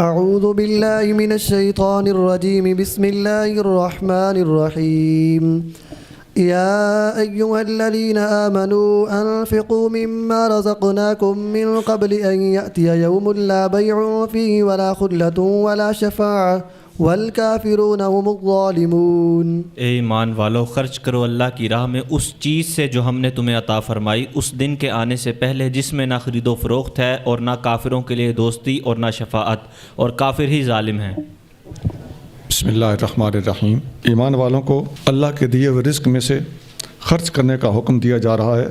اعوذ باللہ من الشیطان الرجیم بسم اللہ الرحمن الرحیم یا ایہا الذین آمنوا انفقوا مما رزقناکم من قبل ان یأتی یوم لا بیع فیہ ولا خلة ولا شفاعہ والکافرون هم الظالمون۔ اے ایمان والو، خرچ کرو اللہ کی راہ میں اس چیز سے جو ہم نے تمہیں عطا فرمائی، اس دن کے آنے سے پہلے جس میں نہ خرید و فروخت ہے اور نہ کافروں کے لیے دوستی اور نہ شفاعت، اور کافر ہی ظالم ہیں۔ بسم اللہ الرحمن الرحیم۔ ایمان والوں کو اللہ کے دیے ہوئے رزق میں سے خرچ کرنے کا حکم دیا جا رہا ہے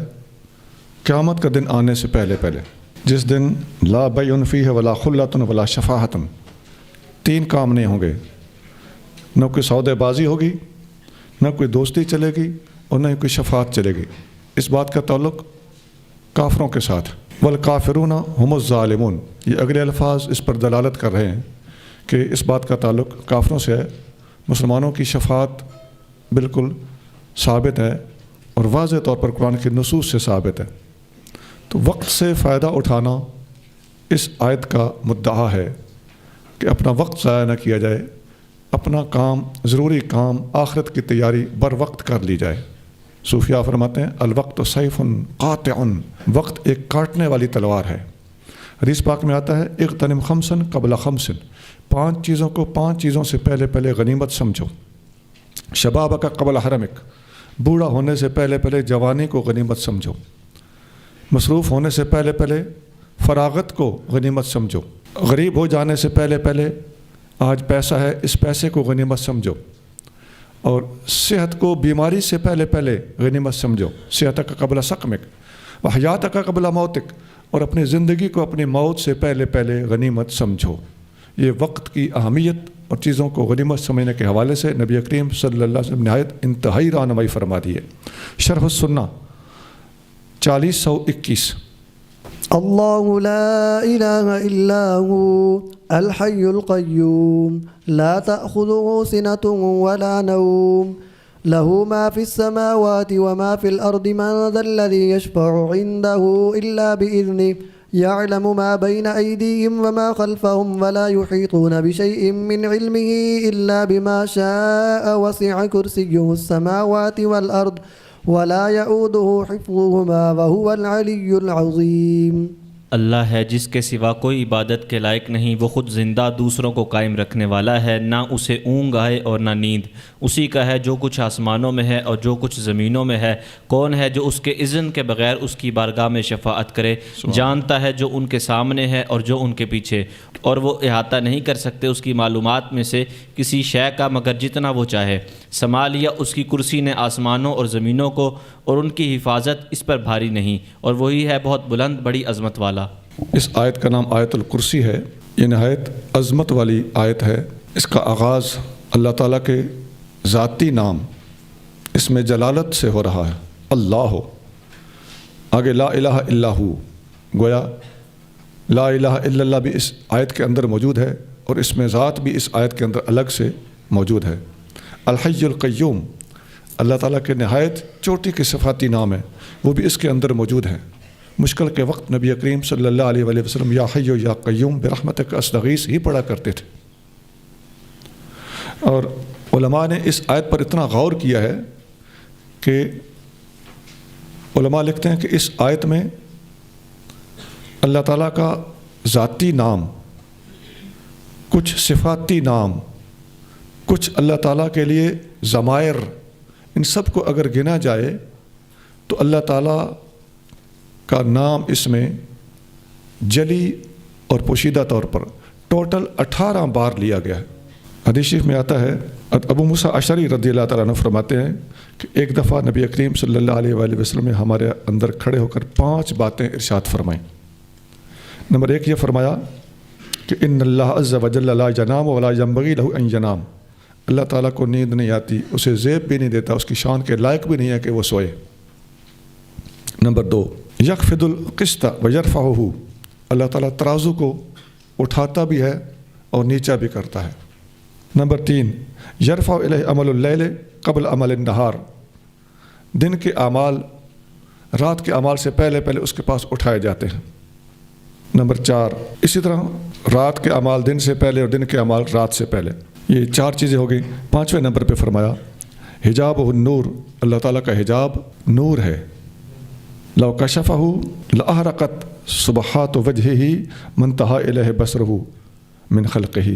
قیامت کا دن آنے سے پہلے، جس دن لا بیع فیہ ولا خلۃ ولا شفاعۃ، تین کام نہیں ہوں گے، نہ کوئی سودے بازی ہوگی، نہ کوئی دوستی چلے گی اور نہ کوئی شفاعت چلے گی۔ اس بات کا تعلق کافروں کے ساتھ، والکافرون هم الظالمون، یہ اگلے الفاظ اس پر دلالت کر رہے ہیں کہ اس بات کا تعلق کافروں سے ہے۔ مسلمانوں کی شفاعت بالکل ثابت ہے اور واضح طور پر قرآن کی نصوص سے ثابت ہے۔ تو وقت سے فائدہ اٹھانا اس آیت کا مدعا ہے کہ اپنا وقت ضائع نہ کیا جائے، اپنا کام، ضروری کام، آخرت کی تیاری بر وقت کر لی جائے۔ صوفیاء فرماتے ہیں الوقت سیف قاطع، وقت ایک کاٹنے والی تلوار ہے۔ حدیث پاک میں آتا ہے اغتنم خمسا قبل خمس، 5 چیزوں کو 5 چیزوں سے پہلے غنیمت سمجھو۔ شبابک قبل حرمک، بوڑھا ہونے سے پہلے جوانی کو غنیمت سمجھو۔ مصروف ہونے سے پہلے فراغت کو غنیمت سمجھو۔ غریب ہو جانے سے پہلے آج پیسہ ہے، اس پیسے کو غنیمت سمجھو۔ اور صحت کو بیماری سے پہلے غنیمت سمجھو۔ صحتک قبل سقمک وحیاتک قبل موتک، اور اپنی زندگی کو اپنی موت سے پہلے غنیمت سمجھو۔ یہ وقت کی اہمیت اور چیزوں کو غنیمت سمجھنے کے حوالے سے نبی کریم صلی اللہ علیہ وسلم نہایت انتہائی رہنمائی فرما دی ہے۔ شرح السنہ 4021۔ اللہ لا الہ الا هو الحی القیوم لا تأخذه سنة ولا نوم له ما في السماوات وما في الأرض من ذا الذي يشفع عنده إلا بإذنه يعلم ما بين أيديهم وما خلفهم ولا يحيطون بشيء من علمه إلا بما شاء وسع كرسيه السماوات والأرض ولا يؤوده حفظهما وهو العلي العظيم۔ اللہ ہے جس کے سوا کوئی عبادت کے لائق نہیں، وہ خود زندہ دوسروں کو قائم رکھنے والا ہے، نہ اسے اونگ آئے اور نہ نیند۔ اسی کا ہے جو کچھ آسمانوں میں ہے اور جو کچھ زمینوں میں ہے۔ کون ہے جو اس کے اذن کے بغیر اس کی بارگاہ میں شفاعت کرے؟ جانتا ہے جو ان کے سامنے ہے اور جو ان کے پیچھے، اور وہ احاطہ نہیں کر سکتے اس کی معلومات میں سے کسی شے کا مگر جتنا وہ چاہے۔ سنبھال لیا اس کی کرسی نے آسمانوں اور زمینوں کو، اور ان کی حفاظت اس پر بھاری نہیں، اور وہی ہے بہت بلند بڑی عظمت والا۔ اس آیت کا نام آیت الکرسی ہے۔ یہ نہایت عظمت والی آیت ہے۔ اس کا آغاز اللہ تعالیٰ کے ذاتی نام، اس میں جلالت سے ہو رہا ہے، اللہ ہو، آگے لا الہ الا ہو، گویا لا الہ الا اللہ بھی اس آیت کے اندر موجود ہے، اور اس میں ذات بھی اس آیت کے اندر الگ سے موجود ہے۔ الحی القیوم، اللہ تعالیٰ کے نہایت چوٹی کے صفاتی نام ہے، وہ بھی اس کے اندر موجود ہے۔ مشکل کے وقت نبی کریم صلی اللہ علیہ وآلہ وسلم یا حی یا قیوم برحمتک استغیث ہی پڑھا کرتے تھے۔ اور علماء نے اس آیت پر اتنا غور کیا ہے کہ علماء لکھتے ہیں کہ اس آیت میں اللہ تعالیٰ کا ذاتی نام، کچھ صفاتی نام، کچھ اللہ تعالیٰ کے لیے ضمائر، ان سب کو اگر گنا جائے تو اللہ تعالیٰ کا نام اس میں جلی اور پوشیدہ طور پر ٹوٹل 18 بار لیا گیا ہے۔ حدیث شریف میں آتا ہے، ابو موسیٰ اشعری رضی اللہ تعالیٰ عنہ فرماتے ہیں کہ ایک دفعہ نبی کریم صلی اللہ علیہ وآلہ وسلم نے ہمارے اندر کھڑے ہو کر 5 باتیں ارشاد فرمائیں۔ نمبر 1 یہ فرمایا کہ ان اللہ عز وجل لا ینام ولا ینبغی لہ ان ینام، اللہ تعالیٰ کو نیند نہیں آتی، اسے زیب بھی نہیں دیتا، اس کی شان کے لائق بھی نہیں ہے کہ وہ سوئے۔ نمبر 2 یخفض القسط ویرفعہ، اللہ تعالیٰ ترازو کو اٹھاتا بھی ہے اور نیچا بھی کرتا ہے۔ نمبر 3 یرفع الیہ عمل اللیل قبل عمل النہار، دن کے اعمال رات کے اعمال سے پہلے اس کے پاس اٹھائے جاتے ہیں۔ نمبر 4، اسی طرح رات کے اعمال دن سے پہلے اور دن کے اعمال رات سے پہلے، یہ 4 چیزیں ہو گئی۔ 5ویں نمبر پہ فرمایا حجاب النور، اللہ تعالیٰ کا حجاب نور ہے، لو کشفہ لاحرقت سبحات وجہہ منتہا الیہ بصرہ من خلقہ،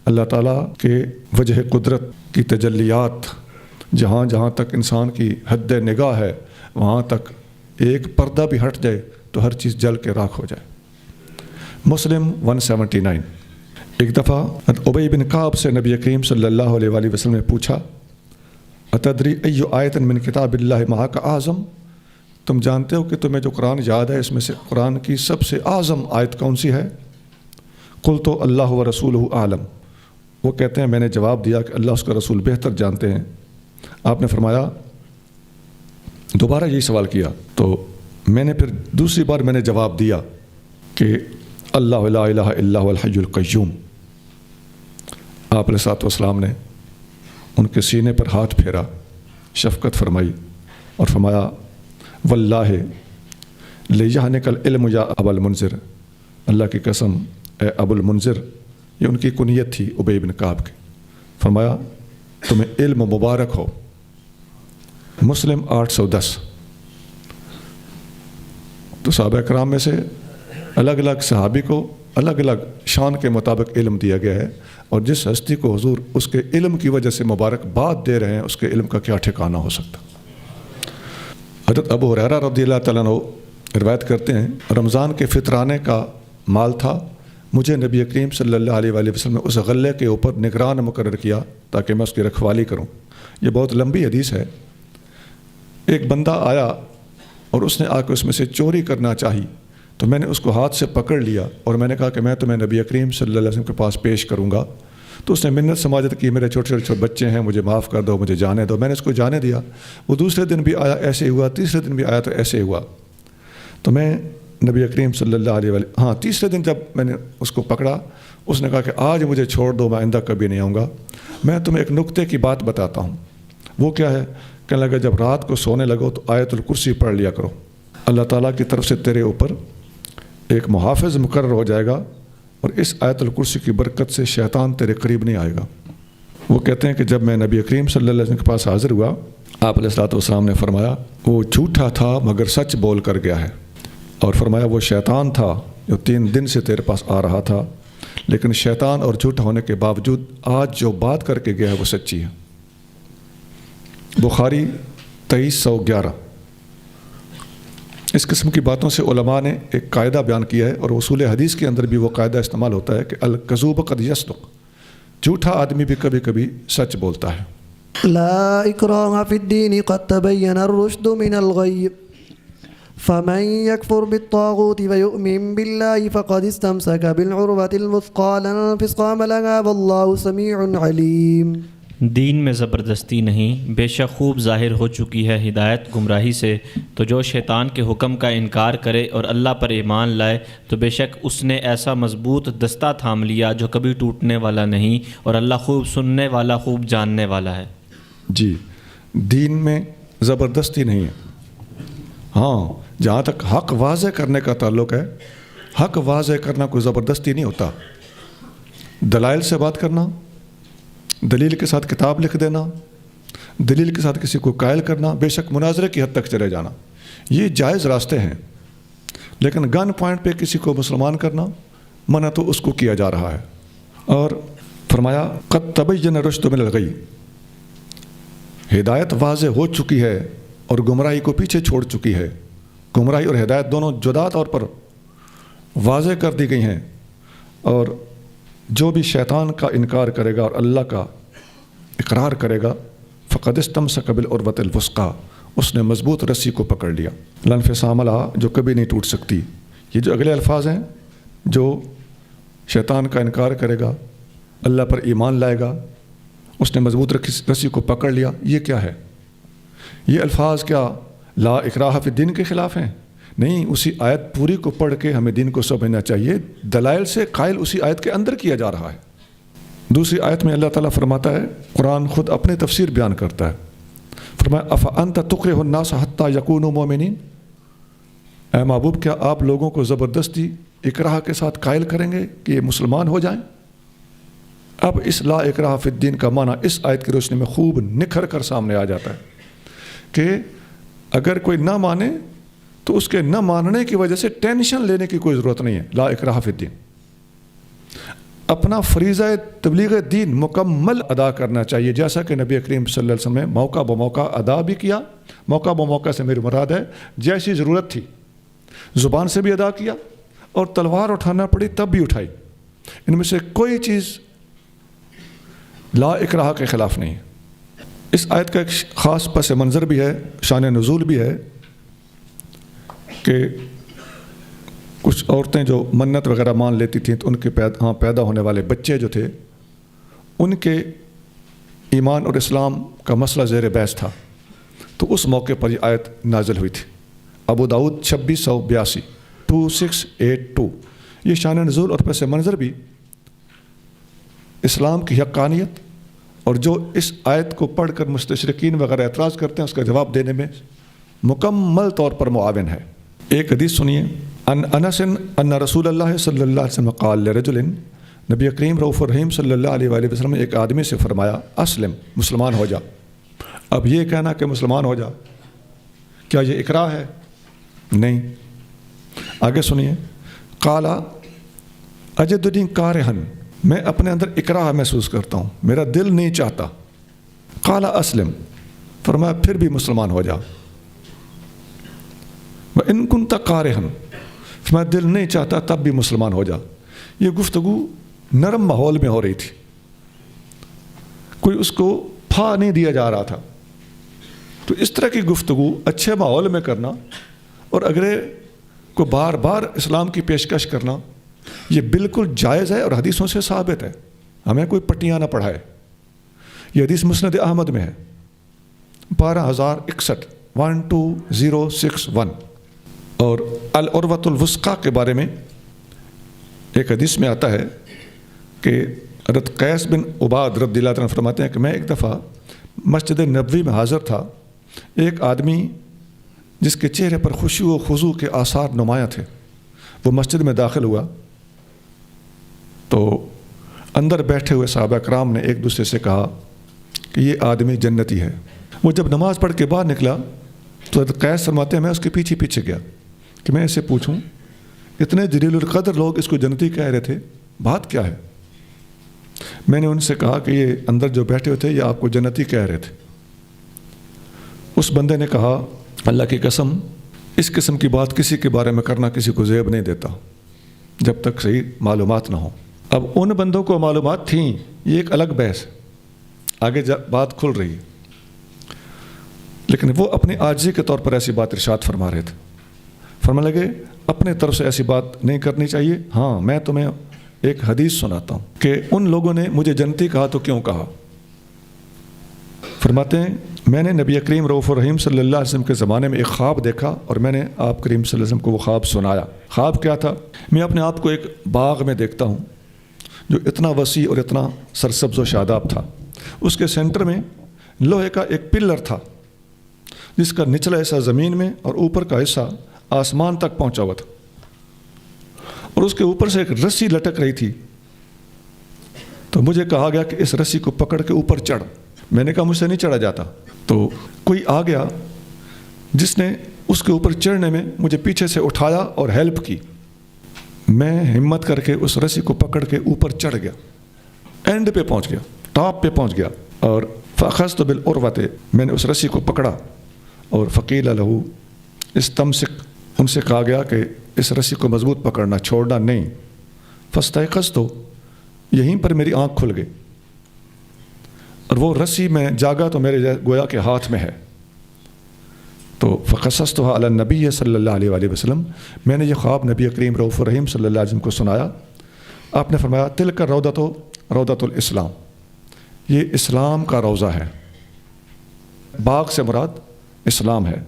اللہ تعالیٰ کے وجہ قدرت کی تجلیات جہاں جہاں تک انسان کی حد نگاہ ہے وہاں تک ایک پردہ بھی ہٹ جائے تو ہر چیز جل کے راکھ ہو جائے۔ مسلم 179۔ ایک دفعہ ابی بن کعب سے نبی کریم صلی اللہ علیہ وآلہ وسلم نے پوچھا اتدری ای آیۃ من کتاب اللہ معک اعظم، تم جانتے ہو کہ تمہیں جو قرآن یاد ہے اس میں سے قرآن کی سب سے اعظم آیت کون سی ہے؟ قلت اللہ و رسولہ اعلم، وہ کہتے ہیں میں نے جواب دیا کہ اللہ اس کا رسول بہتر جانتے ہیں۔ آپ نے فرمایا دوبارہ یہی سوال کیا تو میں نے پھر دوسری بار میں نے جواب دیا کہ اللہ لا الہ الا هو الحی القیوم۔ آپ علیہ الصلوۃ والسلام نے ان کے سینے پر ہاتھ پھیرا، شفقت فرمائی اور فرمایا واللہ لیحنک العلم یا ابا المنذر، اللہ کی قسم اے ابو المنذر، یہ ان کی کنیت تھی ابی بن کعب کی، فرمایا تمہیں علم مبارک ہو۔ مسلم 810۔ تو صحابہ کرام میں سے الگ الگ صحابی کو الگ الگ شان کے مطابق علم دیا گیا ہے، اور جس ہستی کو حضور اس کے علم کی وجہ سے مبارکباد دے رہے ہیں اس کے علم کا کیا ٹھکانہ ہو سکتا۔ حضرت ابو ہریرہ رضی اللہ تعالیٰ عنہ روایت کرتے ہیں رمضان کے فطرانے کا مال تھا، مجھے نبی کریم صلی اللہ علیہ وآلہ وسلم نے اس غلے کے اوپر نگران مقرر کیا تاکہ میں اس کی رکھوالی کروں۔ یہ بہت لمبی حدیث ہے۔ ایک بندہ آیا اور اس نے آ کے اس میں سے چوری کرنا چاہی تو میں نے اس کو ہاتھ سے پکڑ لیا اور میں نے کہا کہ میں تمہیں نبی کریم صلی اللہ علیہ وسلم کے پاس پیش کروں گا۔ تو اس نے منت سماجت کی میرے چھوٹے چھوٹے بچے ہیں مجھے معاف کر دو، مجھے جانے دو۔ میں نے اس کو جانے دیا، وہ دوسرے دن بھی آیا ایسے ہوا، تیسرے دن بھی آیا تو ایسے ہوا۔ تو میں نبی کریم صلی اللہ علیہ وسلم تیسرے دن جب میں نے اس کو پکڑا اس نے کہا کہ آج مجھے چھوڑ دو، میں آئندہ کبھی نہیں آؤں گا۔ میں تمہیں ایک نکتے کی بات بتاتا ہوں۔ وہ کیا ہے؟ کہنے لگا جب رات کو سونے لگو تو آیت الکرسی پڑھ لیا کرو، اللہ تعالیٰ کی طرف سے تیرے اوپر ایک محافظ مقرر ہو جائے گا اور اس آیت الکرسی کی برکت سے شیطان تیرے قریب نہیں آئے گا۔ وہ کہتے ہیں کہ جب میں نبی کریم صلی اللہ علیہ وسلم کے پاس حاضر ہوا، آپ علیہ الصلوۃ والسلام نے فرمایا وہ جھوٹا تھا مگر سچ بول کر گیا ہے، اور فرمایا وہ شیطان تھا جو 3 دن سے تیرے پاس آ رہا تھا، لیکن شیطان اور جھوٹا ہونے کے باوجود آج جو بات کر کے گیا ہے وہ سچی ہے۔ بخاری 2311۔ اس قسم کی باتوں سے علماء نے ایک قاعدہ بیان کیا ہے، اور اصول حدیث کے اندر بھی وہ قاعدہ استعمال ہوتا ہے کہ الکذوب قد یصدق، جھوٹا آدمی بھی کبھی کبھی سچ بولتا ہے۔ لا اکراہ فی الدین قد تبین الرشد من الغی فمن يكفر بالطاغوت ويؤمن بالله فقد استمسك بالعروة الوثقى لا انفصام لها والله سميع عليم۔ دین میں زبردستی نہیں، بے شک خوب ظاہر ہو چکی ہے ہدایت گمراہی سے، تو جو شیطان کے حکم کا انکار کرے اور اللہ پر ایمان لائے تو بے شک اس نے ایسا مضبوط دستہ تھام لیا جو کبھی ٹوٹنے والا نہیں، اور اللہ خوب سننے والا خوب جاننے والا ہے۔ جی، دین میں زبردستی نہیں ہے۔ ہاں، جہاں تک حق واضح کرنے کا تعلق ہے، حق واضح کرنا کوئی زبردستی نہیں ہوتا۔ دلائل سے بات کرنا، دلیل کے ساتھ کتاب لکھ دینا، دلیل کے ساتھ کسی کو قائل کرنا، بے شک مناظرے کی حد تک چلے جانا، یہ جائز راستے ہیں، لیکن گن پوائنٹ پہ کسی کو مسلمان کرنا منع تو اس کو کیا جا رہا ہے۔ اور فرمایا قد تبین الرشد من الغی، ہدایت واضح ہو چکی ہے اور گمراہی کو پیچھے چھوڑ چکی ہے۔ گمراہی اور ہدایت دونوں جدا طور پر واضح کر دی گئی ہیں، اور جو بھی شیطان کا انکار کرے گا اور اللہ کا اقرار کرے گا فقد استمسک بالعروۃ الوثقی، اس نے مضبوط رسی کو پکڑ لیا، لا انفصام لہا، جو کبھی نہیں ٹوٹ سکتی۔ یہ جو اگلے الفاظ ہیں، جو شیطان کا انکار کرے گا، اللہ پر ایمان لائے گا، اس نے مضبوط رسی کو پکڑ لیا، یہ کیا ہے؟ یہ الفاظ کیا لا اکراہ فی الدین کے خلاف ہیں؟ نہیں، اسی آیت پوری کو پڑھ کے ہمیں دین کو سمجھنا چاہیے۔ دلائل سے قائل اسی آیت کے اندر کیا جا رہا ہے۔ دوسری آیت میں اللہ تعالیٰ فرماتا ہے، قرآن خود اپنے تفسیر بیان کرتا ہے، فرمایا افانت تکرہ الناس حتی یکونوا مؤمنین، اے محبوب کیا آپ لوگوں کو زبردستی اکراہ کے ساتھ قائل کریں گے کہ یہ مسلمان ہو جائیں؟ اب اس لا اکراہ فی الدین کا معنی اس آیت کی روشنی میں خوب نکھر کر سامنے آ جاتا ہے کہ اگر کوئی نہ مانے تو اس کے نہ ماننے کی وجہ سے ٹینشن لینے کی کوئی ضرورت نہیں ہے. لا اکراہ فی الدین، اپنا فریضہ تبلیغ دین مکمل ادا کرنا چاہیے، جیسا کہ نبی کریم صلی اللہ علیہ وسلم نے موقع بموقع ادا بھی کیا. موقع بموقع سے میری مراد ہے جیسی ضرورت تھی زبان سے بھی ادا کیا، اور تلوار اٹھانا پڑی تب بھی اٹھائی. ان میں سے کوئی چیز لا اکراہ کے خلاف نہیں ہے. اس آیت کا ایک خاص پس منظر بھی ہے، شان نزول بھی ہے کہ کچھ عورتیں جو منت وغیرہ مان لیتی تھیں تو ان کے پیدا ہونے والے بچے جو تھے ان کے ایمان اور اسلام کا مسئلہ زیر بحث تھا، تو اس موقع پر یہ آیت نازل ہوئی تھی. ابو داؤد 2682 2682. یہ شان نزول اور پس منظر بھی اسلام کی حقانیت اور جو اس آیت کو پڑھ کر مستشرقین وغیرہ اعتراض کرتے ہیں اس کا جواب دینے میں مکمل طور پر معاون ہے. ایک حدیث سنیے. ان انس ان رسول اللہ صلی اللہ علیہ وسلم قال لرجل، نبی کریم رؤوف الرحیم صلی اللہ علیہ وآلہ وسلم نے ایک آدمی سے فرمایا اسلم، مسلمان ہو جا. اب یہ کہنا کہ مسلمان ہو جا، کیا یہ اکراہ ہے؟ نہیں. آگے سنیے. قال اجدنی کارہن، میں اپنے اندر اکراہ محسوس کرتا ہوں، میرا دل نہیں چاہتا. قال اسلم، فرمایا پھر بھی مسلمان ہو جا. وَإِن كُنْتَ كَارِهًا، فرمایا دل نہیں چاہتا تب بھی مسلمان ہو جا. یہ گفتگو نرم ماحول میں ہو رہی تھی، کوئی اس کو پھا نہیں دیا جا رہا تھا. تو اس طرح کی گفتگو اچھے ماحول میں کرنا اور اگلے کو بار بار اسلام کی پیشکش کرنا یہ بالکل جائز ہے اور حدیثوں سے ثابت ہے. ہمیں کوئی پٹیاں نہ پڑھائے. یہ حدیث مسند احمد میں ہے 12061 12061. اور العروۃ الوثقیٰ کے بارے میں ایک حدیث میں آتا ہے کہ حضرت قیس بن عباد رضی اللہ عنہ فرماتے ہیں کہ میں ایک دفعہ مسجد نبوی میں حاضر تھا. ایک آدمی جس کے چہرے پر خشوع و خضوع کے آثار نمایاں تھے، وہ مسجد میں داخل ہوا تو اندر بیٹھے ہوئے صحابہ کرام نے ایک دوسرے سے کہا کہ یہ آدمی جنتی ہے. وہ جب نماز پڑھ کے باہر نکلا تو حضرت قیس فرماتے ہیں میں اس کے پیچھے پیچھے گیا کہ میں اسے پوچھوں اتنے جلیل القدر لوگ اس کو جنتی کہہ رہے تھے، بات کیا ہے؟ میں نے ان سے کہا کہ یہ اندر جو بیٹھے ہوئے تھے یہ آپ کو جنتی کہہ رہے تھے. اس بندے نے کہا اللہ کی قسم اس قسم کی بات کسی کے بارے میں کرنا کسی کو زیب نہیں دیتا جب تک صحیح معلومات نہ ہوں. اب ان بندوں کو معلومات تھیں، یہ ایک الگ بحث، آگے بات کھل رہی ہے، لیکن وہ اپنی عاجزی کے طور پر ایسی بات ارشاد فرما رہے تھے. فرمانے لگے اپنے طرف سے ایسی بات نہیں کرنی چاہیے. ہاں میں تمہیں ایک حدیث سناتا ہوں کہ ان لوگوں نے مجھے جنتی کہا تو کیوں کہا. فرماتے ہیں میں نے نبی کریم رؤوف الرحیم صلی اللہ علیہ وسلم کے زمانے میں ایک خواب دیکھا اور میں نے آپ کریم صلی اللہ علیہ وسلم کو وہ خواب سنایا. خواب کیا تھا؟ میں اپنے آپ کو ایک باغ میں دیکھتا ہوں جو اتنا وسیع اور اتنا سرسبز و شاداب تھا. اس کے سینٹر میں لوہے کا ایک پلر تھا جس کا نچلا حصہ زمین میں اور اوپر کا حصہ آسمان تک پہنچا ہوا تھا، اور اس کے اوپر سے ایک رسی لٹک رہی تھی. تو مجھے کہا گیا کہ اس رسی کو پکڑ کے اوپر چڑھ. میں نے کہا مجھ سے نہیں چڑھا جاتا. تو کوئی آ گیا جس نے اس کے اوپر چڑھنے میں مجھے پیچھے سے اٹھایا اور ہیلپ کی. میں ہمت کر کے اس رسی کو پکڑ کے اوپر چڑھ گیا، اینڈ پہ پہنچ گیا، ٹاپ پہ پہنچ گیا. اور فاخذت بالعروۃ، میں نے اس رسی کو پکڑا. اور فقیل لہ استمسک، ان سے کہا گیا کہ اس رسی کو مضبوط پکڑنا، چھوڑنا نہیں. فاستيقظت، یہیں پر میری آنکھ کھل گئی اور وہ رسی میں جاگا تو میرے گویا کے ہاتھ میں ہے. تو فقصصتها علی النبی صلی اللہ علیہ وآلہ وسلم، میں نے یہ خواب نبی کریم رؤوف الرحیم صلی اللہ علیہ وسلم کو سنایا. آپ نے فرمایا تلک روضۃ الاسلام، یہ اسلام کا روضہ ہے. باغ سے مراد اسلام ہے.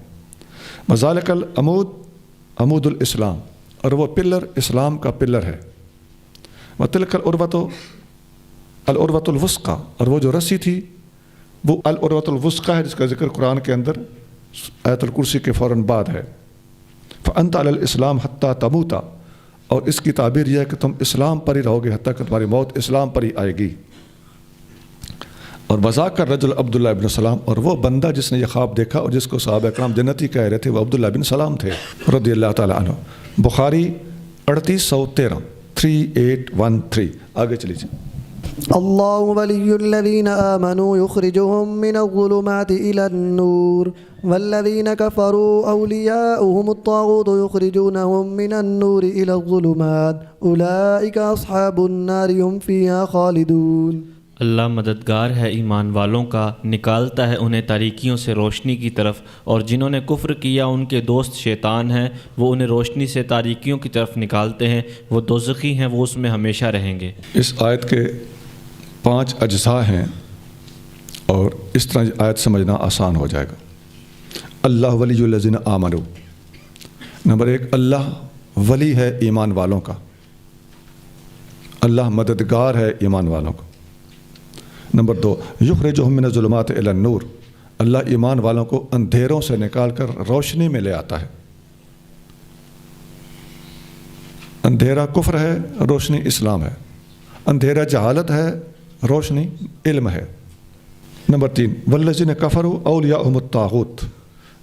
وذالک العمود عمود الاسلام، اور وہ پلر اسلام کا پلر ہے. وتلک العروۃ الوثقیٰ، اور وہ جو رسی تھی وہ العروۃ الوثقیٰ ہے جس کا ذکر قرآن کے اندر آیت الکرسی کے فوراً بعد ہے. فأنت علی الاسلام حتی تموت، اور اس کی تعبیر یہ ہے کہ تم اسلام پر ہی رہو گے حتیٰ کہ تمہاری موت اسلام پر ہی آئے گی۔ اور وذاک الرجل عبداللہ بن سلام، اور وہ بندہ جس نے یہ خواب دیکھا اور جس کو صحابہ کرام جنتی کہہ رہے تھے، وہ عبداللہ بن سلام تھے رضی اللہ تعالیٰ عنہ۔ بخاری 3813 3813۔ آگے چلیے۔ الله ولي الذين آمنوا يخرجهم من الظلمات إلى النور والذين كفروا أولياؤهم الطاغوت يخرجونهم من النور إلى الظلمات أولئك أصحاب النار هم فيها خالدون۔ اللہ مددگار ہے ایمان والوں کا، نکالتا ہے انہیں تاریکیوں سے روشنی کی طرف، اور جنہوں نے کفر کیا ان کے دوست شیطان ہیں، وہ انہیں روشنی سے تاریکیوں کی طرف نکالتے ہیں، وہ دوزخی ہیں، وہ اس میں ہمیشہ رہیں گے۔ اس آیت کے 5 اجزاء ہیں اور اس طرح یہ آیت سمجھنا آسان ہو جائے گا۔ اللہ ولی الذین آمنوا، نمبر 1، اللہ ولی ہے ایمان والوں کا، اللہ مددگار ہے ایمان والوں کا۔ نمبر 2، یخرجہم من الظلمات الی النور، اللہ ایمان والوں کو اندھیروں سے نکال کر روشنی میں لے آتا ہے۔ اندھیرا کفر ہے، روشنی اسلام ہے۔ اندھیرا جہالت ہے، روشنی علم ہے۔ نمبر 3، والذین کفروا اولیاؤہم الطاغوت،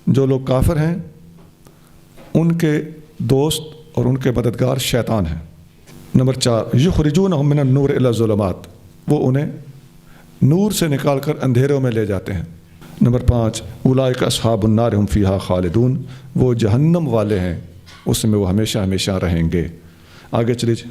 جو لوگ کافر ہیں ان کے دوست اور ان کے مددگار شیطان ہیں۔ نمبر 4، یخرجونہم من النور الی الظلمات، وہ انہیں نور سے نکال کر اندھیروں میں لے جاتے ہیں۔ نمبر 5، اولئک اصحاب النار هم فیہا خالدون، وہ جہنم والے ہیں، اس میں وہ ہمیشہ ہمیشہ رہیں گے۔ آگے چلیے۔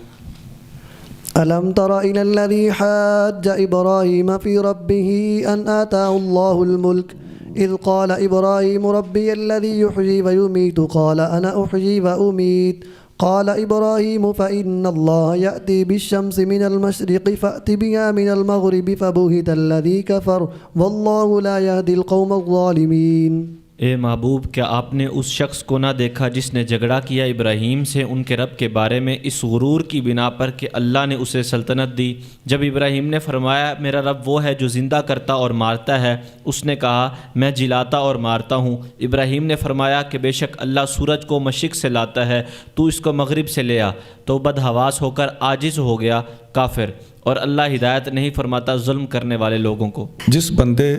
ألم تر إلى الذي حاج إبراهيم في ربه أن آتاه الله الملك إذ قال إبراهيم ربي الذي يحيي ويميت قال أنا أحيي وأميت قال إبراهيم فإن الله يأتي بالشمس من المشرق فأت بها من المغرب فبهت الذي كفر والله لا يهدي القوم الظالمين۔ اے محبوب، کیا آپ نے اس شخص کو نہ دیکھا جس نے جھگڑا کیا ابراہیم سے ان کے رب کے بارے میں اس غرور کی بنا پر کہ اللہ نے اسے سلطنت دی؟ جب ابراہیم نے فرمایا میرا رب وہ ہے جو زندہ کرتا اور مارتا ہے، اس نے کہا میں جلاتا اور مارتا ہوں۔ ابراہیم نے فرمایا کہ بے شک اللہ سورج کو مشرق سے لاتا ہے، تو اس کو مغرب سے لے آ۔ تو بدحواس ہو کر عاجز ہو گیا کافر، اور اللہ ہدایت نہیں فرماتا ظلم کرنے والے لوگوں کو۔ جس بندے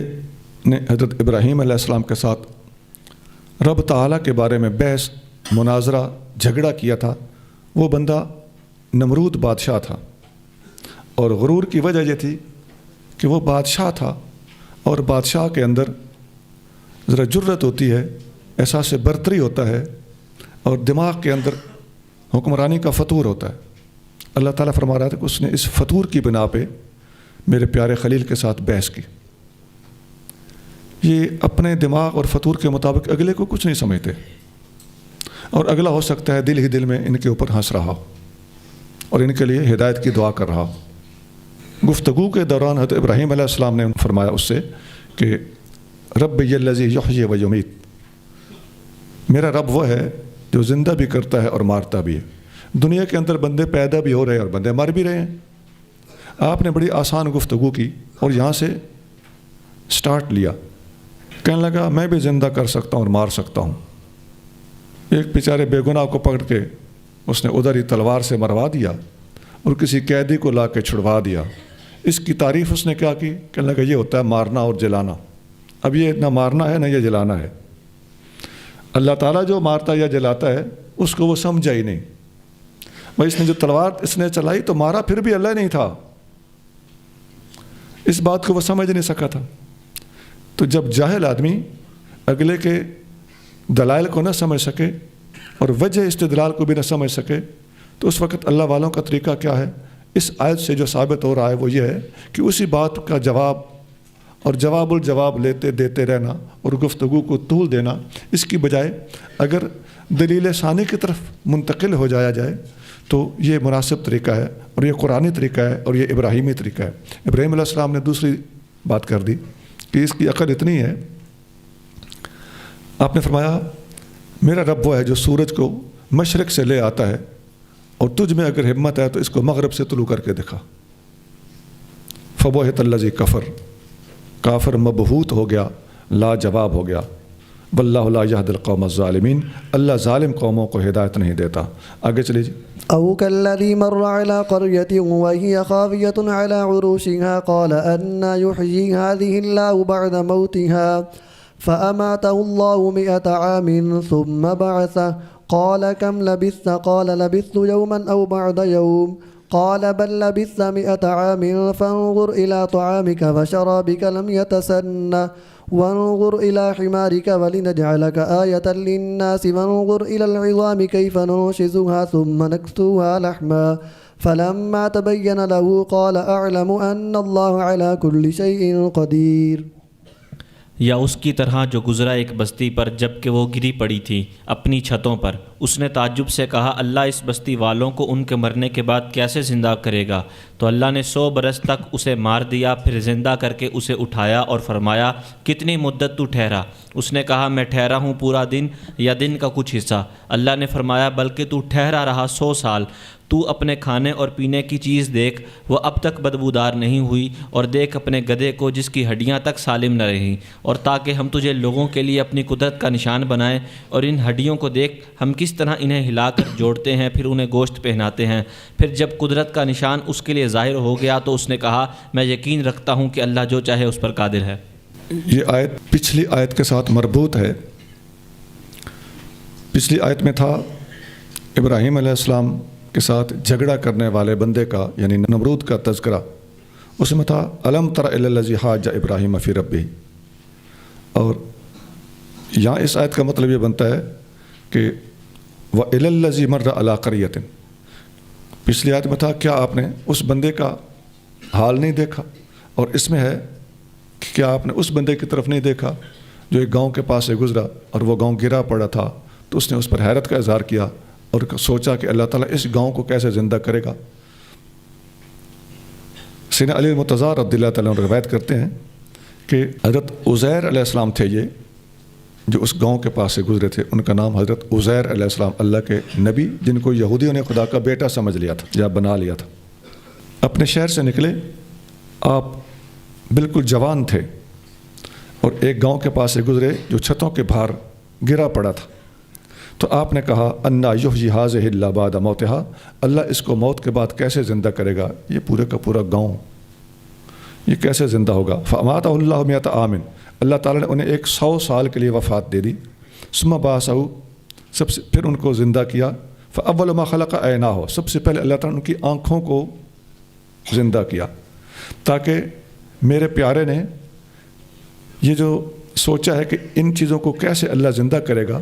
نے حضرت ابراہیم علیہ السلام کے ساتھ رب تعالیٰ کے بارے میں بحث، مناظرہ، جھگڑا کیا تھا، وہ بندہ نمرود بادشاہ تھا، اور غرور کی وجہ یہ تھی کہ وہ بادشاہ تھا، اور بادشاہ کے اندر ذرا جرت ہوتی ہے، احساس برتری ہوتا ہے، اور دماغ کے اندر حکمرانی کا فتور ہوتا ہے۔ اللہ تعالیٰ فرما رہا تھا کہ اس نے اس فتور کی بنا پہ میرے پیارے خلیل کے ساتھ بحث کی۔ یہ اپنے دماغ اور فطور کے مطابق اگلے کو کچھ نہیں سمجھتے، اور اگلا ہو سکتا ہے دل ہی دل میں ان کے اوپر ہنس رہا ہو اور ان کے لیے ہدایت کی دعا کر رہا ہو۔ گفتگو کے دوران حضرت ابراہیم علیہ السلام نے فرمایا اس سے کہ ربی الذی یحیی و یمیت، میرا رب وہ ہے جو زندہ بھی کرتا ہے اور مارتا بھی ہے۔ دنیا کے اندر بندے پیدا بھی ہو رہے ہیں اور بندے مر بھی رہے ہیں۔ آپ نے بڑی آسان گفتگو کی اور یہاں سے سٹارٹ لیا، کہنے لگا میں بھی زندہ کر سکتا ہوں اور مار سکتا ہوں۔ ایک بیچارے بے گناہ کو پکڑ کے اس نے ادھر ہی تلوار سے مروا دیا اور کسی قیدی کو لا کے چھڑوا دیا۔ اس کی تعریف اس نے کیا کی؟ کہنے لگا یہ ہوتا ہے مارنا اور جلانا۔ اب یہ نہ مارنا ہے نہ یہ جلانا ہے۔ اللہ تعالیٰ جو مارتا یا جلاتا ہے اس کو وہ سمجھا ہی نہیں۔ بھائی اس نے جو تلوار اس نے چلائی تو مارا پھر بھی اللہ نہیں تھا، اس بات کو وہ سمجھ نہیں سکا تھا۔ تو جب جاہل آدمی اگلے کے دلائل کو نہ سمجھ سکے اور وجہ استدلال کو بھی نہ سمجھ سکے تو اس وقت اللہ والوں کا طریقہ کیا ہے؟ اس آیت سے جو ثابت ہو رہا ہے وہ یہ ہے کہ اسی بات کا جواب اور جواب الجواب لیتے دیتے رہنا اور گفتگو کو طول دینا، اس کی بجائے اگر دلیل ثانی کی طرف منتقل ہو جایا جائے تو یہ مناسب طریقہ ہے اور یہ قرآنی طریقہ ہے اور یہ ابراہیمی طریقہ ہے۔ ابراہیم علیہ السلام نے دوسری بات کر دی کہ اس کی عقل اتنی ہے، آپ نے فرمایا میرا رب وہ ہے جو سورج کو مشرق سے لے آتا ہے اور تجھ میں اگر ہمت ہے تو اس کو مغرب سے طلوع کر کے دکھا۔ فبہت الذی کفر، کافر مبہوت ہو گیا، لا جواب ہو گیا۔ واللہ لا یہدی القوم الظالمین، اللہ ظالم قوموں کو ہدایت نہیں دیتا۔ آگے چلیے جی۔ أو كالذي مر على قرية وهي خاوية على عروشها قال أنى يحيي هذه الله بعد موتها فأماته الله 100 عام ثم بعثه قال كم لبثت قال لبثت يوما أو بعد يوم قال بل لبثت 100 عام فانظر إلى طعامك وشرابك لم يتسنه وانظر إلى حمارك ولنجعلك آية للناس وانظر إلى العظام كيف ننشزها ثم نكسوها لحما فلما تبين له قال أعلم أن الله على كل شيء قدير. یا اس کی طرح جو گزرا ایک بستی پر جب کہ وہ گری پڑی تھی اپنی چھتوں پر، اس نے تعجب سے کہا اللہ اس بستی والوں کو ان کے مرنے کے بعد کیسے زندہ کرے گا؟ تو اللہ نے 100 برس تک اسے مار دیا، پھر زندہ کر کے اسے اٹھایا اور فرمایا کتنی مدت تو ٹھہرا؟ اس نے کہا میں ٹھہرا ہوں پورا دن یا دن کا کچھ حصہ۔ اللہ نے فرمایا بلکہ تو ٹھہرا رہا 100 سال۔ تو اپنے کھانے اور پینے کی چیز دیکھ، وہ اب تک بدبودار نہیں ہوئی، اور دیکھ اپنے گدھے کو جس کی ہڈیاں تک سالم نہ رہیں، اور تاکہ ہم تجھے لوگوں کے لیے اپنی قدرت کا نشان بنائیں، اور ان ہڈیوں کو دیکھ ہم کس طرح انہیں ہلا کر جوڑتے ہیں، پھر انہیں گوشت پہناتے ہیں۔ پھر جب قدرت کا نشان اس کے لیے ظاہر ہو گیا تو اس نے کہا میں یقین رکھتا ہوں کہ اللہ جو چاہے اس پر قادر ہے۔ یہ آیت پچھلی آیت کے ساتھ مربوط ہے۔ پچھلی آیت میں تھا ابراہیم علیہ السلام کے ساتھ جھگڑا کرنے والے بندے کا یعنی نمرود کا تذکرہ، اس میں تھا الم تر الی الذی حاج ابراہیم فی ربہ، اور یہاں اس آیت کا مطلب یہ بنتا ہے کہ وَإِلَى الَّذِي مَرَّ عَلَىٰ قَرْيَةٍ۔ پچھلی آیت میں تھا کیا آپ نے اس بندے کا حال نہیں دیکھا، اور اس میں ہے کہ کیا آپ نے اس بندے کی طرف نہیں دیکھا جو ایک گاؤں کے پاس سے گزرا اور وہ گاؤں گرا پڑا تھا، تو اس نے اس پر حیرت کا اظہار کیا اور سوچا کہ اللہ تعالیٰ اس گاؤں کو کیسے زندہ کرے گا۔ سیدنا علی المرتضیٰ رضی اللہ تعالیٰ عنہ روایت کرتے ہیں کہ حضرت عزیر علیہ السلام تھے یہ جو اس گاؤں کے پاس سے گزرے تھے، ان کا نام حضرت عزیر علیہ السلام، اللہ کے نبی جن کو یہودیوں نے خدا کا بیٹا سمجھ لیا تھا یا بنا لیا تھا۔ اپنے شہر سے نکلے، آپ بالکل جوان تھے، اور ایک گاؤں کے پاس سے گزرے جو چھتوں کے باہر گرا پڑا تھا، تو آپ نے کہا انا یحیی ھذہ اللہ بعد موتہا، اللہ اس کو موت کے بعد کیسے زندہ کرے گا؟ یہ پورے کا پورا گاؤں یہ کیسے زندہ ہوگا؟ فاماتہ اللہ 100 عام، اللہ تعالیٰ نے انہیں 100 سال کے لیے وفات دے دی۔ ثم بعثہ، سب سے پھر ان کو زندہ کیا۔ فاول ما خلق عیناہ، سب سے پہلے اللہ تعالیٰ نے ان کی آنکھوں کو زندہ کیا، تاکہ میرے پیارے نے یہ جو سوچا ہے کہ ان چیزوں کو کیسے اللہ زندہ کرے گا،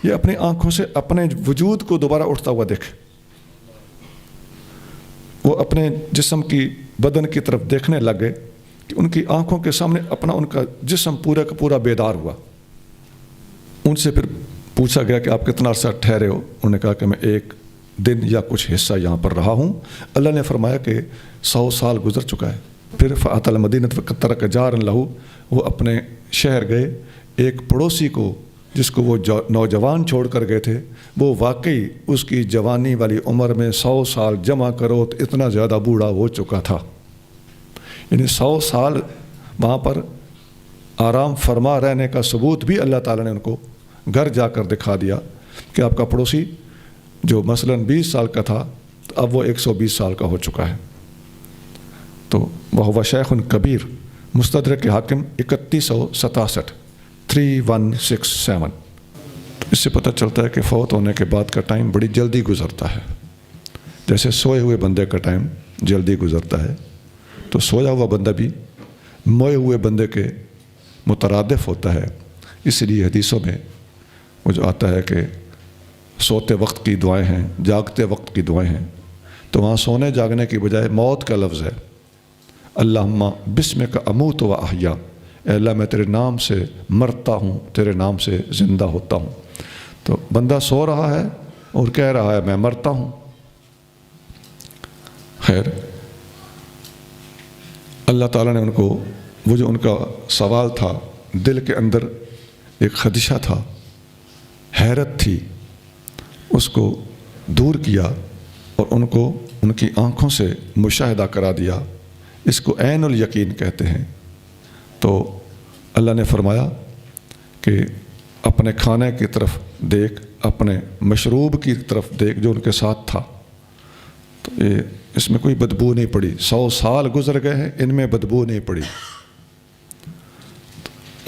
یہ اپنی آنکھوں سے اپنے وجود کو دوبارہ اٹھتا ہوا دیکھے، وہ اپنے جسم کی بدن کی طرف دیکھنے لگے کہ ان کی آنکھوں کے سامنے اپنا ان کا جسم پورا کا پورا بیدار ہوا۔ ان سے پھر پوچھا گیا کہ آپ کتنا عرصہ ٹھہرے ہو؟ انہوں نے کہا کہ میں 1 دن یا کچھ حصہ یہاں پر رہا ہوں۔ اللہ نے فرمایا کہ 100 سال گزر چکا ہے۔ پھر فأتى المدینۃ فقد ترک جارا لہ، وہ اپنے شہر گئے، ایک پڑوسی کو جس کو وہ نوجوان چھوڑ کر گئے تھے، وہ واقعی اس کی جوانی والی عمر میں 100 سال جمع کرو تو اتنا زیادہ بوڑھا ہو چکا تھا، یعنی 100 سال وہاں پر آرام فرما رہنے کا ثبوت بھی اللہ تعالیٰ نے ان کو گھر جا کر دکھا دیا کہ آپ کا پڑوسی جو مثلاً 20 سال کا تھا اب وہ 120 سال کا ہو چکا ہے۔ تو وہ شیخ کبیر، مستدرک حاکم 3167 3167۔ اس سے پتہ چلتا ہے کہ فوت ہونے کے بعد کا ٹائم بڑی جلدی گزرتا ہے، جیسے سوئے ہوئے بندے کا ٹائم جلدی گزرتا ہے، تو سویا ہوا بندہ بھی موئے ہوئے بندے کے مترادف ہوتا ہے۔ اس لیے حدیثوں میں وہ جو آتا ہے کہ سوتے وقت کی دعائیں ہیں، جاگتے وقت کی دعائیں ہیں، تو وہاں سونے جاگنے کی بجائے موت کا لفظ ہے۔ اللہم بسمک اموت و احیا، اے اللہ میں تیرے نام سے مرتا ہوں، تیرے نام سے زندہ ہوتا ہوں۔ تو بندہ سو رہا ہے اور کہہ رہا ہے میں مرتا ہوں۔ خیر، اللہ تعالیٰ نے ان کو وہ جو ان کا سوال تھا، دل کے اندر ایک خدشہ تھا، حیرت تھی، اس کو دور کیا اور ان کو ان کی آنکھوں سے مشاہدہ کرا دیا۔ اس کو عین الیقین کہتے ہیں۔ تو اللہ نے فرمایا کہ اپنے کھانے کی طرف دیکھ، اپنے مشروب کی طرف دیکھ جو ان کے ساتھ تھا، اس میں کوئی بدبو نہیں پڑی، 100 سال گزر گئے ہیں، ان میں بدبو نہیں پڑی۔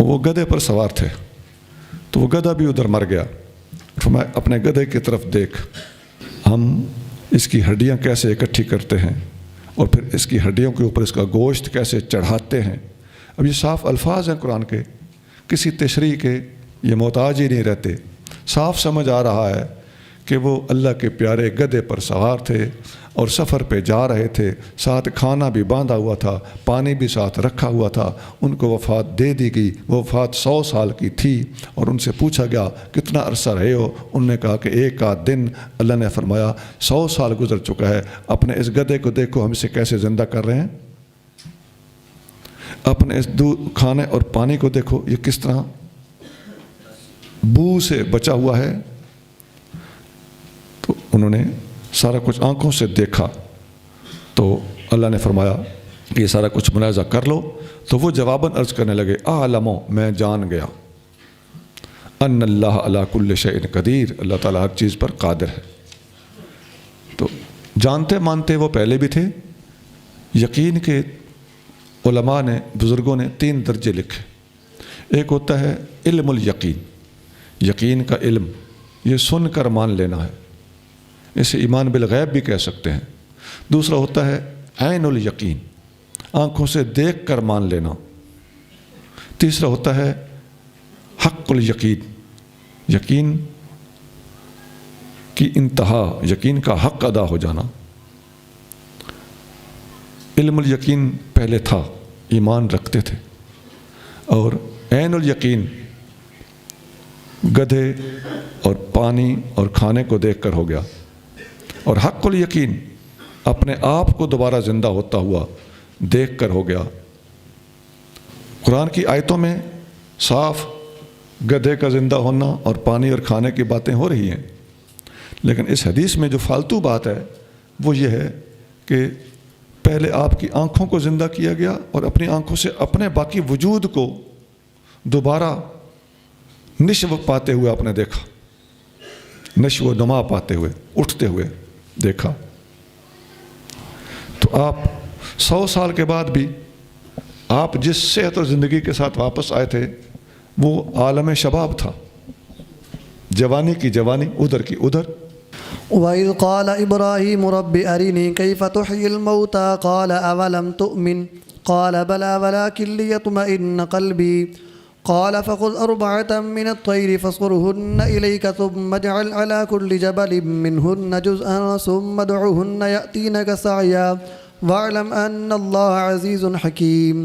وہ گدھے پر سوار تھے، تو وہ گدھا بھی ادھر مر گیا۔ فرمایا اپنے گدھے کی طرف دیکھ، ہم اس کی ہڈیاں کیسے اکٹھی کرتے ہیں اور پھر اس کی ہڈیوں کے اوپر اس کا گوشت کیسے چڑھاتے ہیں۔ اب یہ صاف الفاظ ہیں قرآن کے، کسی تشریح کے یہ محتاج ہی نہیں رہتے۔ صاف سمجھ آ رہا ہے کہ وہ اللہ کے پیارے گدھے پر سوار تھے اور سفر پہ جا رہے تھے، ساتھ کھانا بھی باندھا ہوا تھا، پانی بھی ساتھ رکھا ہوا تھا۔ ان کو وفات دے دی گئی، وہ وفات 100 سال کی تھی، اور ان سے پوچھا گیا کتنا عرصہ رہے ہو؟ انہوں نے کہا کہ 1 آدھ دن۔ اللہ نے فرمایا 100 سال گزر چکا ہے، اپنے اس گدھے کو دیکھو ہم اسے کیسے زندہ کر رہے ہیں، اپنے اس کھانے اور پانی کو دیکھو یہ کس طرح بو سے بچا ہوا ہے۔ تو انہوں نے سارا کچھ آنکھوں سے دیکھا، تو اللہ نے فرمایا کہ یہ سارا کچھ ملاحظہ کر لو۔ تو وہ جواباً عرض کرنے لگے اعلمو، میں جان گیا، ان اللہ علی کل شیء قدیر، اللہ تعالیٰ ہر چیز پر قادر ہے۔ تو جانتے مانتے وہ پہلے بھی تھے۔ یقین کے علماء نے، بزرگوں نے 3 درجے لکھے۔ ایک ہوتا ہے علم الیقین، یقین کا علم، یہ سن کر مان لینا ہے، اسے ایمان بالغیب بھی کہہ سکتے ہیں۔ دوسرا ہوتا ہے عین الیقین، آنکھوں سے دیکھ کر مان لینا۔ تیسرا ہوتا ہے حق الیقین، یقین کی انتہا، یقین کا حق ادا ہو جانا۔ علم الیقین پہلے تھا، ایمان رکھتے تھے، اور عین الیقین گدھے اور پانی اور کھانے کو دیکھ کر ہو گیا، اور حق الیقین اپنے آپ کو دوبارہ زندہ ہوتا ہوا دیکھ کر ہو گیا۔ قرآن کی آیتوں میں صاف گدھے کا زندہ ہونا اور پانی اور کھانے کی باتیں ہو رہی ہیں، لیکن اس حدیث میں جو فالتو بات ہے وہ یہ ہے کہ پہلے آپ کی آنکھوں کو زندہ کیا گیا اور اپنی آنکھوں سے اپنے باقی وجود کو دوبارہ نشو پاتے ہوئے آپ نے دیکھا، نشو و نما پاتے ہوئے، اٹھتے ہوئے دیکھا۔ تو آپ 100 سال کے بعد بھی آپ جس صحت اور زندگی کے ساتھ واپس آئے تھے وہ عالم شباب تھا، جوانی کی جوانی، ادھر کی ادھر۔ وَإِذْ قَالَ إِبْرَاهِيمُ رَبِّ أَرِنِي كَيْفَ تُحْيِي الْمَوْتَى قَالَ أَوَلَمْ تُؤْمِنْ قَالَ بَلَى وَلَكِنْ لِيَطْمَئِنَّ قَلْبِي قال فخذ 4 من الطير فاصرهن إليك ثم اجعل على كل جبل منهن جزءا ثم ادعهن يأتينك سعيا واعلم أن الله عزيز حكيم۔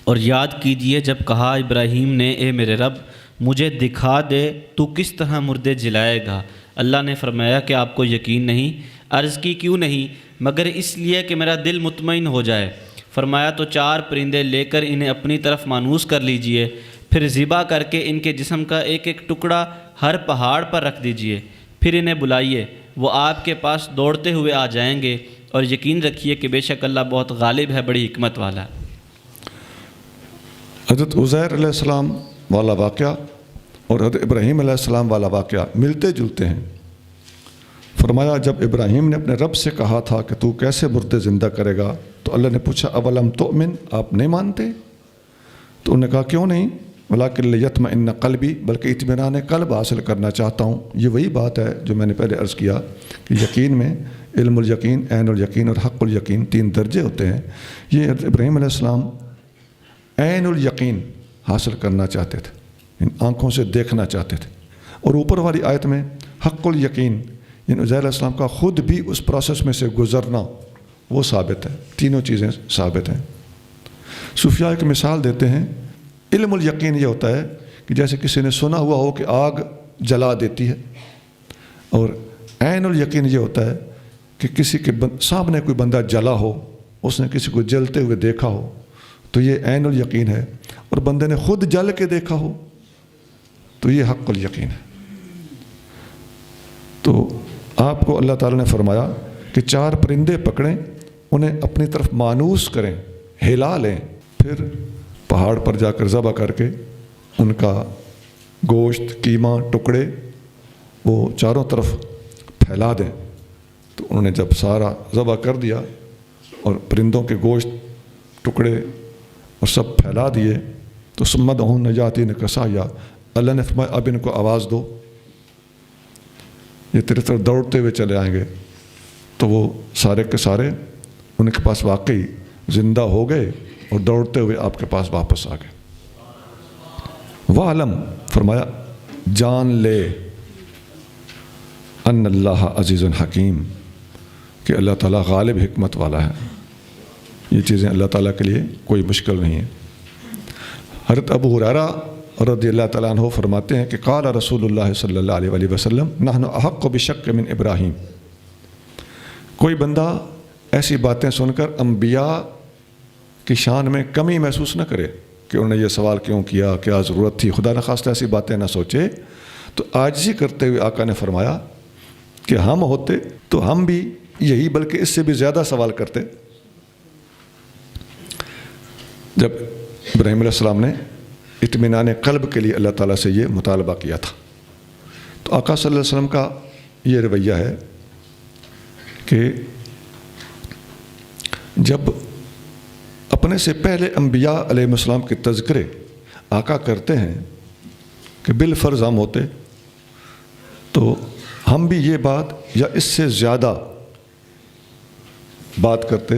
اور یاد کیجئے جب کہا ابراہیم نے اے میرے رب مجھے دکھا دے تو کس طرح مردے جلائے گا۔ اللہ نے فرمایا کہ آپ کو یقین نہیں؟ عرض کی کیوں نہیں؟ مگر اس لیے کہ میرا دل مطمئن ہو جائے۔ فرمایا تو 4 پرندے لے کر انہیں اپنی طرف مانوس کر لیجئے، پھر ذبح کر کے ان کے جسم کا ایک ایک ٹکڑا ہر پہاڑ پر رکھ دیجئے، پھر انہیں بلائیے، وہ آپ کے پاس دوڑتے ہوئے آ جائیں گے، اور یقین رکھیے کہ بے شک اللہ بہت غالب ہے، بڑی حکمت والا۔ حضرت عزیر علیہ السلام والا واقعہ اور حضرت ابراہیم علیہ السلام والا واقعہ ملتے جلتے ہیں۔ فرمایا جب ابراہیم نے اپنے رب سے کہا تھا کہ تو کیسے مردے زندہ کرے گا، تو اللہ نے پوچھا اولم تؤمن، آپ نہیں مانتے؟ تو انہوں نے کہا کیوں نہیں؟ ولیکن لیطمئن قلبی، بلکہ اطمینان قلب حاصل کرنا چاہتا ہوں۔ یہ وہی بات ہے جو میں نے پہلے عرض کیا کہ یقین میں علم الیقین، عین الیقین اور حق الیقین 3 درجے ہوتے ہیں۔ یہ حضرت ابراہیم علیہ السلام عین الیقین حاصل کرنا چاہتے تھے، ان آنکھوں سے دیکھنا چاہتے تھے، اور اوپر والی آیت میں حق الیقین یعنی عزیر علیہ السلام کا خود بھی اس پروسیس میں سے گزرنا وہ ثابت ہے۔ تینوں چیزیں ثابت ہیں۔ صوفیاء ایک مثال دیتے ہیں، علم الیقین یہ ہوتا ہے کہ جیسے کسی نے سنا ہوا ہو کہ آگ جلا دیتی ہے، اور عین الیقین یہ ہوتا ہے کہ کسی کے سامنے کوئی بندہ جلا ہو، اس نے کسی کو جلتے ہوئے دیکھا ہو، تو یہ عین الیقین ہے، اور بندے نے خود جل کے دیکھا ہو تو یہ حق الیقین ہے۔ تو آپ کو اللہ تعالیٰ نے فرمایا کہ 4 پرندے پکڑیں، انہیں اپنی طرف مانوس کریں، ہلا لیں، پھر پہاڑ پر جا کر ذبح کر کے ان کا گوشت، قیمہ، ٹکڑے وہ چاروں طرف پھیلا دیں۔ تو انہوں نے جب سارا ذبح کر دیا اور پرندوں کے گوشت ٹکڑے اور سب پھیلا دیے تو سمد ہوں نجاتی نے کسایا، اللہ نے فرمایا اب ان کو آواز دو، یہ تیرے طرف دوڑتے ہوئے چلے آئیں گے۔ تو وہ سارے کے سارے ان کے پاس واقعی زندہ ہو گئے اور دوڑتے ہوئے آپ کے پاس واپس آ گئے۔ وَعْلَمْ فرمایا جان لے ان اللہ عزیز حکیم کہ اللہ تعالیٰ غالب حکمت والا ہے، یہ چیزیں اللہ تعالیٰ کے لیے کوئی مشکل نہیں ہے۔ حضرت ابو ہریرہ رضی اللہ تعالیٰ عنہ فرماتے ہیں کہ قال رسول اللہ صلی اللہ علیہ وآلہ وسلم نحن احق بشک من ابراہیم، کوئی بندہ ایسی باتیں سن کر انبیاء کی شان میں کمی محسوس نہ کرے کہ انہوں نے یہ سوال کیوں کیا، کیا ضرورت تھی، خدا نخواستہ ایسی باتیں نہ سوچے، تو عاجزی کرتے ہوئے آقا نے فرمایا کہ ہم ہوتے تو ہم بھی یہی بلکہ اس سے بھی زیادہ سوال کرتے۔ جب ابراہیم علیہ السلام نے اطمینان قلب کے لیے اللہ تعالیٰ سے یہ مطالبہ کیا تھا، تو آقا صلی اللہ علیہ وسلم کا یہ رویہ ہے کہ جب اپنے سے پہلے انبیاء علیہ السلام کے تذکرے آقا کرتے ہیں کہ بالفرض ہم ہوتے تو ہم بھی یہ بات یا اس سے زیادہ بات کرتے،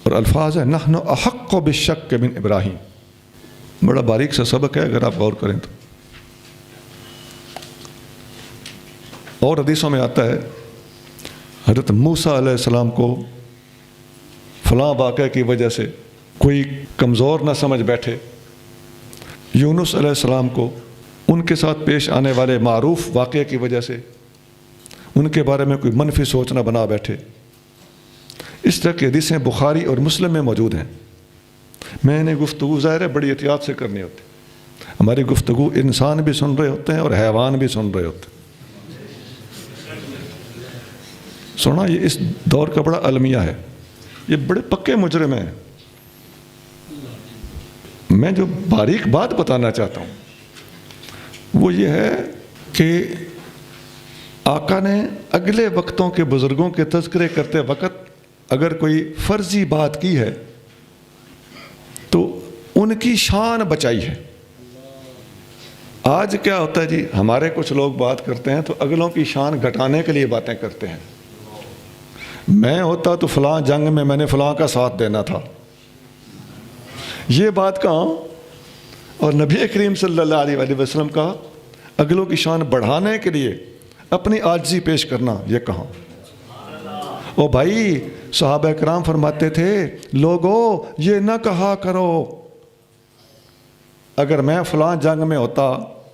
اور الفاظ ہے نحن احق بالشک من ابراہیم، بڑا باریک سا سبق ہے اگر آپ غور کریں تو۔ اور حدیثوں میں آتا ہے حضرت موسیٰ علیہ السلام کو فلاں واقعہ کی وجہ سے کوئی کمزور نہ سمجھ بیٹھے، یونس علیہ السلام کو ان کے ساتھ پیش آنے والے معروف واقعے کی وجہ سے ان کے بارے میں کوئی منفی سوچ نہ بنا بیٹھے۔ اس طرح کی حدیثیں بخاری اور مسلم میں موجود ہیں۔ میں نے گفتگو ظاہر ہے بڑی احتیاط سے کرنی ہوتی، ہماری گفتگو انسان بھی سن رہے ہوتے ہیں اور حیوان بھی سن رہے ہوتے ہیں۔ سونا یہ اس دور کا بڑا المیہ ہے، یہ بڑے پکے مجرم ہیں۔ میں جو باریک بات بتانا چاہتا ہوں وہ یہ ہے کہ آقا نے اگلے وقتوں کے بزرگوں کے تذکرے کرتے وقت اگر کوئی فرضی بات کی ہے تو ان کی شان بچائی ہے۔ آج کیا ہوتا ہے جی، ہمارے کچھ لوگ بات کرتے ہیں تو اگلوں کی شان گھٹانے کے لیے باتیں کرتے ہیں۔ میں ہوتا تو فلاں جنگ میں میں نے فلاں کا ساتھ دینا تھا، یہ بات کہاں؟ اور نبی کریم صلی اللہ علیہ وآلہ وسلم کا اگلوں کی شان بڑھانے کے لیے اپنی عاجزی پیش کرنا، یہ کہاں؟ او بھائی صحابہ کرام فرماتے تھے لوگو یہ نہ کہا کرو اگر میں فلاں جنگ میں ہوتا،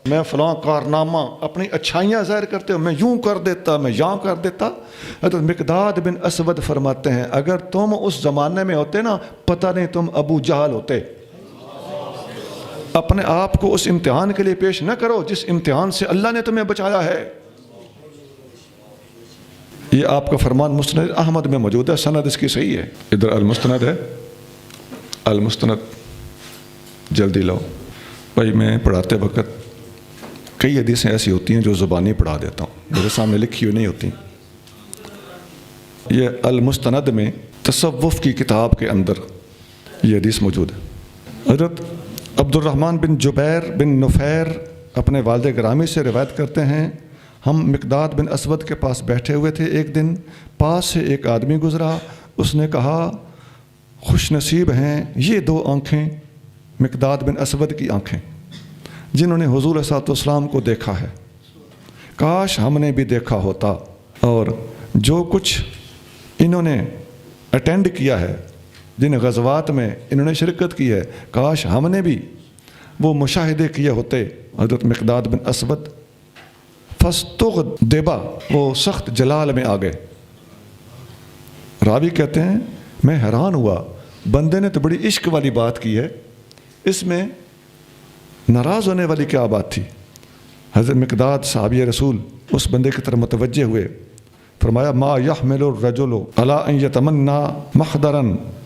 میں فلاں کارنامہ اپنی اچھائیاں ظاہر کرتے ہو، میں یوں کر دیتا، میں یوں کر دیتا۔ حضرت مقداد بن اسود فرماتے ہیں اگر تم اس زمانے میں ہوتے نا پتہ نہیں تم ابو جہل ہوتے۔ اپنے آپ کو اس امتحان کے لیے پیش نہ کرو جس امتحان سے اللہ نے تمہیں بچایا ہے۔ یہ آپ کا فرمان مسند احمد میں موجود ہے، سند اس کی صحیح ہے۔ ادھر المستند ہے، المستند جلدی لاؤ بھائی۔ میں پڑھاتے وقت کئی حدیثیں ایسی ہوتی ہیں جو زبانی پڑھا دیتا ہوں، میرے سامنے لکھی ہوئی نہیں ہوتی۔ یہ المستند میں تصوف کی کتاب کے اندر یہ حدیث موجود ہے۔ حضرت عبد الرحمن بن جبیر بن نفیر اپنے والد گرامی سے روایت کرتے ہیں ہم مقداد بن اسود کے پاس بیٹھے ہوئے تھے، ایک دن پاس سے ایک آدمی گزرا، اس نے کہا خوش نصیب ہیں یہ دو آنکھیں، مقداد بن اسود کی آنکھیں جنہوں نے حضور صلی اللہ علیہ وسلم کو دیکھا ہے، کاش ہم نے بھی دیکھا ہوتا، اور جو کچھ انہوں نے اٹینڈ کیا ہے، جن غزوات میں انہوں نے شرکت کی ہے، کاش ہم نے بھی وہ مشاہدے کیے ہوتے۔ حضرت مقداد بن اسود فاستغدبا، وہ سخت جلال میں آ گئے۔ راوی کہتے ہیں میں حیران ہوا، بندے نے تو بڑی عشق والی بات کی ہے، اس میں ناراض ہونے والی کیا بات تھی؟ حضرت مقداد صحابی رسول اس بندے کی طرف متوجہ ہوئے، فرمایا ما یحمل الرجل علی ان یتمنا محضرا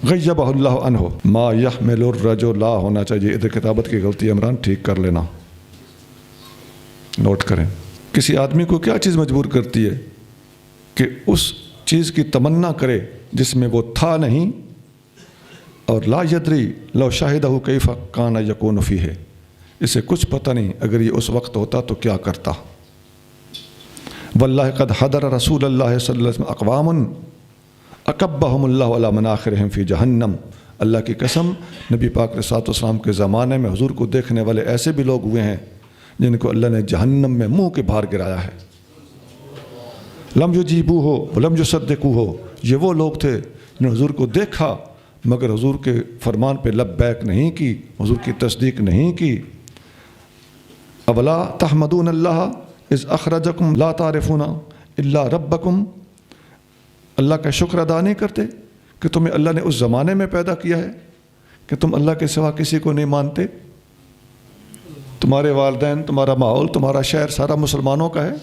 غیبہ اللہ عنہ، ما یحمل الرجل لا ہونا چاہیے، ادھر کتابت کی غلطی عمران ٹھیک کر لینا، نوٹ کریں۔ کسی آدمی کو کیا چیز مجبور کرتی ہے کہ اس چیز کی تمنا کرے جس میں وہ تھا نہیں، اور لا یدری لو شاہدہ کیف کان یکون فیہ، اسے کچھ پتہ نہیں اگر یہ اس وقت ہوتا تو کیا کرتا۔ واللہ قد حضر رسول اللہ صلی اللہ علیہ وسلم اقوام اکبہم اللہ علی مناخرہم فی جہنم، اللہ کی قسم نبی پاک علیہ الصلوۃ والسلام کے زمانے میں حضور کو دیکھنے والے ایسے بھی لوگ ہوئے ہیں جن کو اللہ نے جہنم میں منہ کے باہر گرایا ہے۔ لم یجیبوہ ولم یصدقوہ، یہ وہ لوگ تھے جنہوں نے حضور کو دیکھا مگر حضور کے فرمان پہ لبیک نہیں کی، حضور کی تصدیق نہیں کی۔ اولا تحمدون اللہ اذ اخرجکم لا تعرفون الا ربکم، اللہ کا شکر ادا نہیں کرتے کہ تمہیں اللہ نے اس زمانے میں پیدا کیا ہے کہ تم اللہ کے سوا کسی کو نہیں مانتے؟ تمہارے والدین، تمہارا ماحول، تمہارا شہر سارا مسلمانوں کا ہے،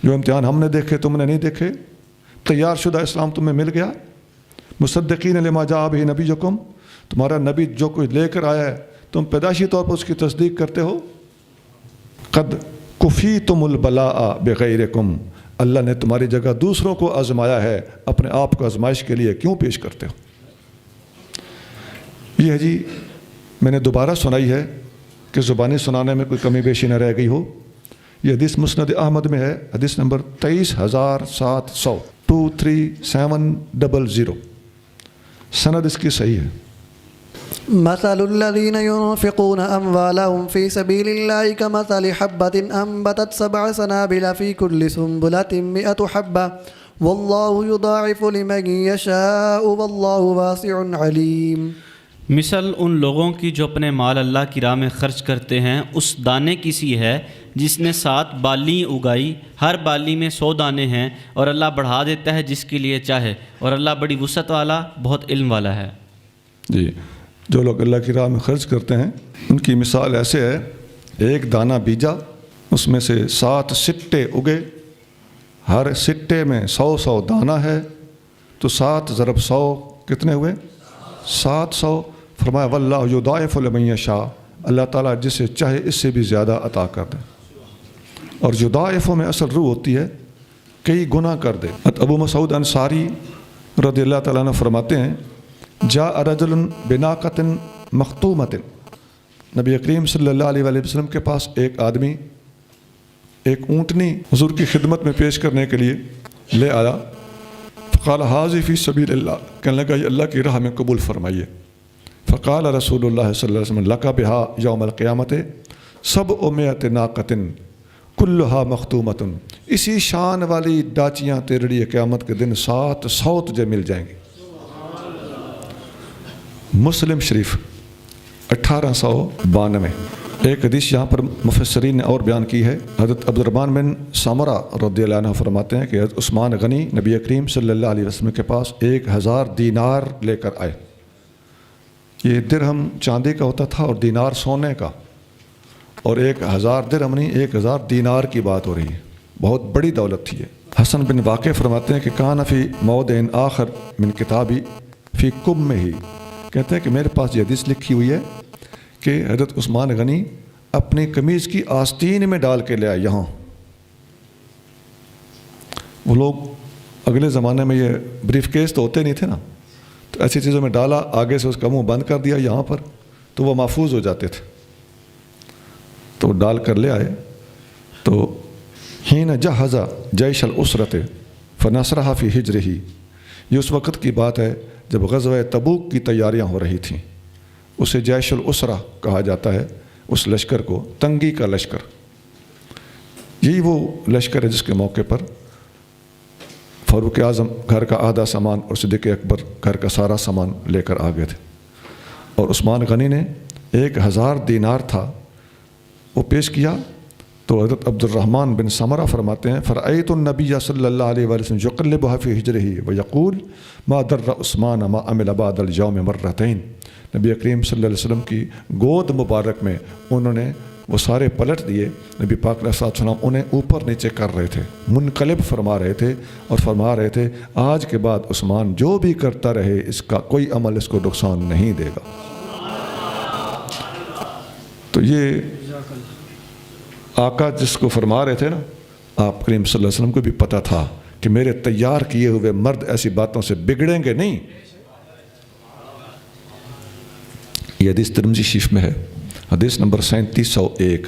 جو امتحان ہم نے دیکھے تم نے نہیں دیکھے، تیار شدہ اسلام تمہیں مل گیا، مصدقین لما جاء بہ نبیکم، تمہارا نبی جو کوئی لے کر آیا ہے تم پیدائشی طور پر اس کی تصدیق کرتے ہو۔ قد کفیتم البلاء بغیرکم، اللہ نے تمہاری جگہ دوسروں کو آزمایا ہے، اپنے آپ کو آزمائش کے لیے کیوں پیش کرتے ہو؟ یہ ہے جی، میں نے دوبارہ سنائی ہے کہ زبانی سنانے میں کوئی کمی بیشی نہ رہ گئی ہو۔ یہ حدیث مسند احمد میں ہے، حدیث نمبر 23700 23700، سند اس کی صحیح ہے۔ مثل الذين ينفقون أموالهم في سبيل الله كمثل حبة أنبتت 7 سنابل في كل سنبلة 100 حبة والله يضاعف لمن يشاء والله واسع عليم۔ مثل ان لوگوں کی جو اپنے مال اللہ کی راہ میں خرچ کرتے ہیں اس دانے کی سی ہے جس نے 7 بالی اگائی، ہر بالی میں 100 دانے ہیں، اور اللہ بڑھا دیتا ہے جس کے لیے چاہے، اور اللہ بڑی وسعت والا، بہت علم والا ہے۔ جی، جو لوگ اللہ کی راہ میں خرچ کرتے ہیں ان کی مثال ایسے ہے، ایک دانہ بیجا، اس میں سے 7 سٹے اگے، ہر سٹے میں 100 دانہ ہے، تو 7 ضرب 100 کتنے ہوئے؟ 700۔ فرمایا واللہ یضاعف لمن یشاء، اللہ تعالیٰ جسے چاہے اس سے بھی زیادہ عطا کر دے، اور یضاعف میں اصل روح ہوتی ہے کئی گنا کر دے۔ ابو مسعود انصاری رضی اللہ تعالیٰ عنہ فرماتے ہیں جاء رجل بناقۃ مختومۃ، نبی کریم صلی اللہ علیہ وآلہ وسلم کے پاس ایک آدمی ایک اونٹنی حضور کی خدمت میں پیش کرنے کے لیے لے آیا، فقال حاذی فی سبیل اللہ، کہنے لگا یہ اللہ کی راہ میں قبول فرمائیے۔ فقال رسول اللہ صلی اللہ علیہ وسلم لک بہا یوم القیامت 700 ناقۃ کلھا مختومۃ، اسی شان والی ڈاچیاں تیرے لیے قیامت کے دن 700 تجھے مل جائیں گی۔ مسلم شریف 1892۔ ایک حدیث یہاں پر مفسرین نے اور بیان کی ہے، حضرت عبد الرحمن بن سامرہ رضی اللہ عنہ فرماتے ہیں کہ حضرت عثمان غنی نبی کریم صلی اللہ علیہ وسلم کے پاس 1000 دینار لے کر آئے۔ یہ درہم چاندی کا ہوتا تھا اور دینار سونے کا، اور 1000 درہم نہیں 1000 دینار کی بات ہو رہی ہے، بہت بڑی دولت تھی یہ۔ حسن بن واقع فرماتے ہیں کہ کان فی موضع آخر من کتابی فی کم میں ہی، کہتے ہیں کہ میرے پاس یہ حدیث لکھی ہوئی ہے کہ حضرت عثمان غنی اپنی قمیض کی آستین میں ڈال کے لے آئے۔ یہاں وہ لوگ اگلے زمانے میں یہ بریف کیس تو ہوتے نہیں تھے نا، تو ایسی چیزوں میں ڈالا، آگے سے اس کا منہ بند کر دیا یہاں پر، تو وہ محفوظ ہو جاتے تھے، تو ڈال کر لے آئے۔ تو حین جہز جیش الاسرۃ فنصرہ فی ہجرہ، یہ اس وقت کی بات ہے جب غزوہ تبوک کی تیاریاں ہو رہی تھیں، اسے جیش الاسرہ کہا جاتا ہے، اس لشکر کو، تنگی کا لشکر۔ یہی وہ لشکر ہے جس کے موقع پر فاروق اعظم گھر کا آدھا سامان اور صدیق اکبر گھر کا سارا سامان لے کر آ گئے تھے، اور عثمان غنی نے 1000 دینار تھا وہ پیش کیا۔ تو حضرت عبد الرحمن بن سمرہ فرماتے ہیں فرأیت النبی صلی اللہ علیہ وآلہ وسلم یقلبها فی حجرہ ویقول ما در عثمان ما عمل بعد اليوم مرتين، نبی کریم صلی اللہ علیہ وسلم کی گود مبارک میں انہوں نے وہ سارے پلٹ دیے، نبی پاک علیہ السلام انہیں اوپر نیچے کر رہے تھے، منقلب فرما رہے تھے، اور فرما رہے تھے آج کے بعد عثمان جو بھی کرتا رہے اس کا کوئی عمل اس کو نقصان نہیں دے گا۔ تو یہ آقا جس کو فرما رہے تھے نا، آپ کریم صلی اللہ علیہ وسلم کو بھی پتہ تھا کہ میرے تیار کیے ہوئے مرد ایسی باتوں سے بگڑیں گے نہیں. یہ حدیث ترمذی شریف میں ہے، حدیث نمبر 3701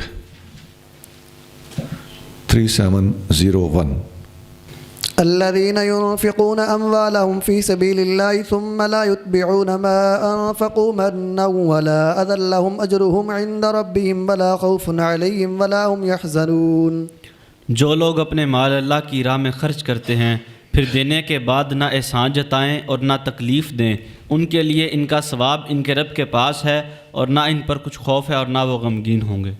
3701. الذين ينفقون أموالهم في سبيل الله ثم لا يتبعون ما أنفقوا منا ولا أذى لهم أجرهم عند ربهم ولا خوف عليهم ولا هم يحزنون. جو لوگ اپنے مال اللہ کی راہ میں خرچ کرتے ہیں پھر دینے کے بعد نہ احسان جتائیں اور نہ تکلیف دیں، ان کے لیے ان کا ثواب ان کے رب کے پاس ہے اور نہ ان پر کچھ خوف ہے اور نہ وہ غمگین ہوں گے.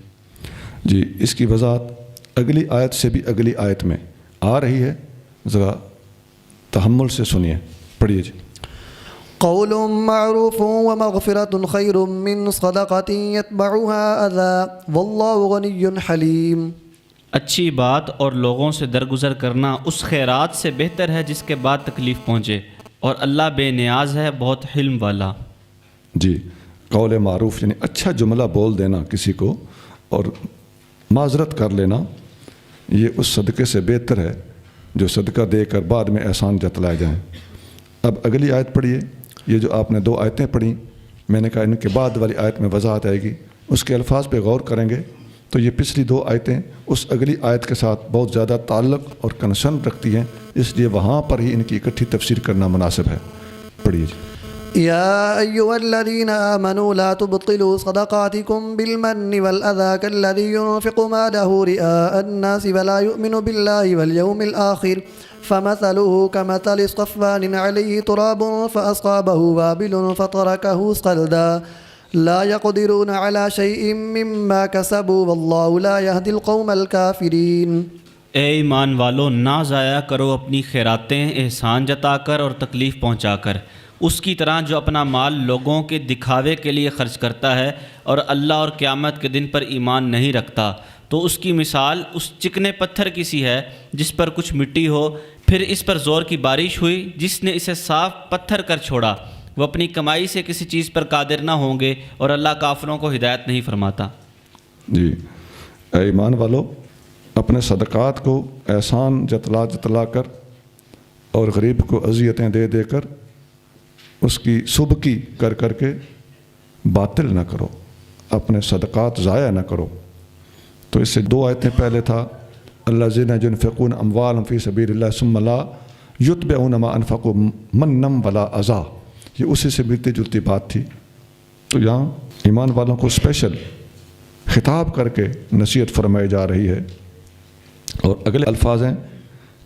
جی اس کی وضاحت اگلی آیت سے بھی اگلی آیت میں آ رہی ہے، ذرا تحمل سے سنیے، پڑھیے جی. قول معروف ومغفرة خير من صدقة يتبعها أذى والله غني حليم. اچھی بات اور لوگوں سے درگزر کرنا اس خیرات سے بہتر ہے جس کے بعد تکلیف پہنچے، اور اللہ بے نیاز ہے، بہت حلم والا. جی قول معروف یعنی اچھا جملہ بول دینا کسی کو اور معذرت کر لینا، یہ اس صدقے سے بہتر ہے جو صدقہ دے کر بعد میں احسان جتلائے جائیں. اب اگلی آیت پڑھیے. یہ جو آپ نے 2 آیتیں پڑھیں، میں نے کہا ان کے بعد والی آیت میں وضاحت آئے گی، اس کے الفاظ پہ غور کریں گے تو یہ پچھلی 2 آیتیں اس اگلی آیت کے ساتھ بہت زیادہ تعلق اور کنسرن رکھتی ہیں، اس لیے وہاں پر ہی ان کی اکٹھی تفسیر کرنا مناسب ہے. پڑھیے جی. يا أيها الذين آمنوا لا تبطلوا صدقاتكم بالمن والأذى كالذي ينفق ماله رئاء الناس ولا يؤمن بالله واليوم الآخر فمثله كمثل صفوان عليه تراب فأصابه وابل فتركه صلدا لا يقدرون على شيء مما كسبوا والله لا يهدي القوم الكافرين. اے ایمان والو، نہ ضائع کرو اپنی خیراتیں احسان جتا کر اور تکلیف پہنچا کر، اس کی طرح جو اپنا مال لوگوں کے دکھاوے کے لیے خرچ کرتا ہے اور اللہ اور قیامت کے دن پر ایمان نہیں رکھتا، تو اس کی مثال اس چکنے پتھر کی سی ہے جس پر کچھ مٹی ہو، پھر اس پر زور کی بارش ہوئی، جس نے اسے صاف پتھر کر چھوڑا. وہ اپنی کمائی سے کسی چیز پر قادر نہ ہوں گے اور اللہ کافروں کو ہدایت نہیں فرماتا. جی اے ایمان والو، اپنے صدقات کو احسان جتلا کر اور غریب کو اذیتیں دے دے کر اس کی سبکی کر کے باطل نہ کرو، اپنے صدقات ضائع نہ کرو. تو اس سے 2 آیتیں پہلے تھا الذین ينفقون اموالهم فی سبیل اللہ ثم لا یتبعون ما انفقوا منا ولا اذی، یہ اسی سے ملتی جلتی بات تھی. تو یہاں ایمان والوں کو اسپیشل خطاب کر کے نصیحت فرمائی جا رہی ہے، اور اگلے الفاظ ہیں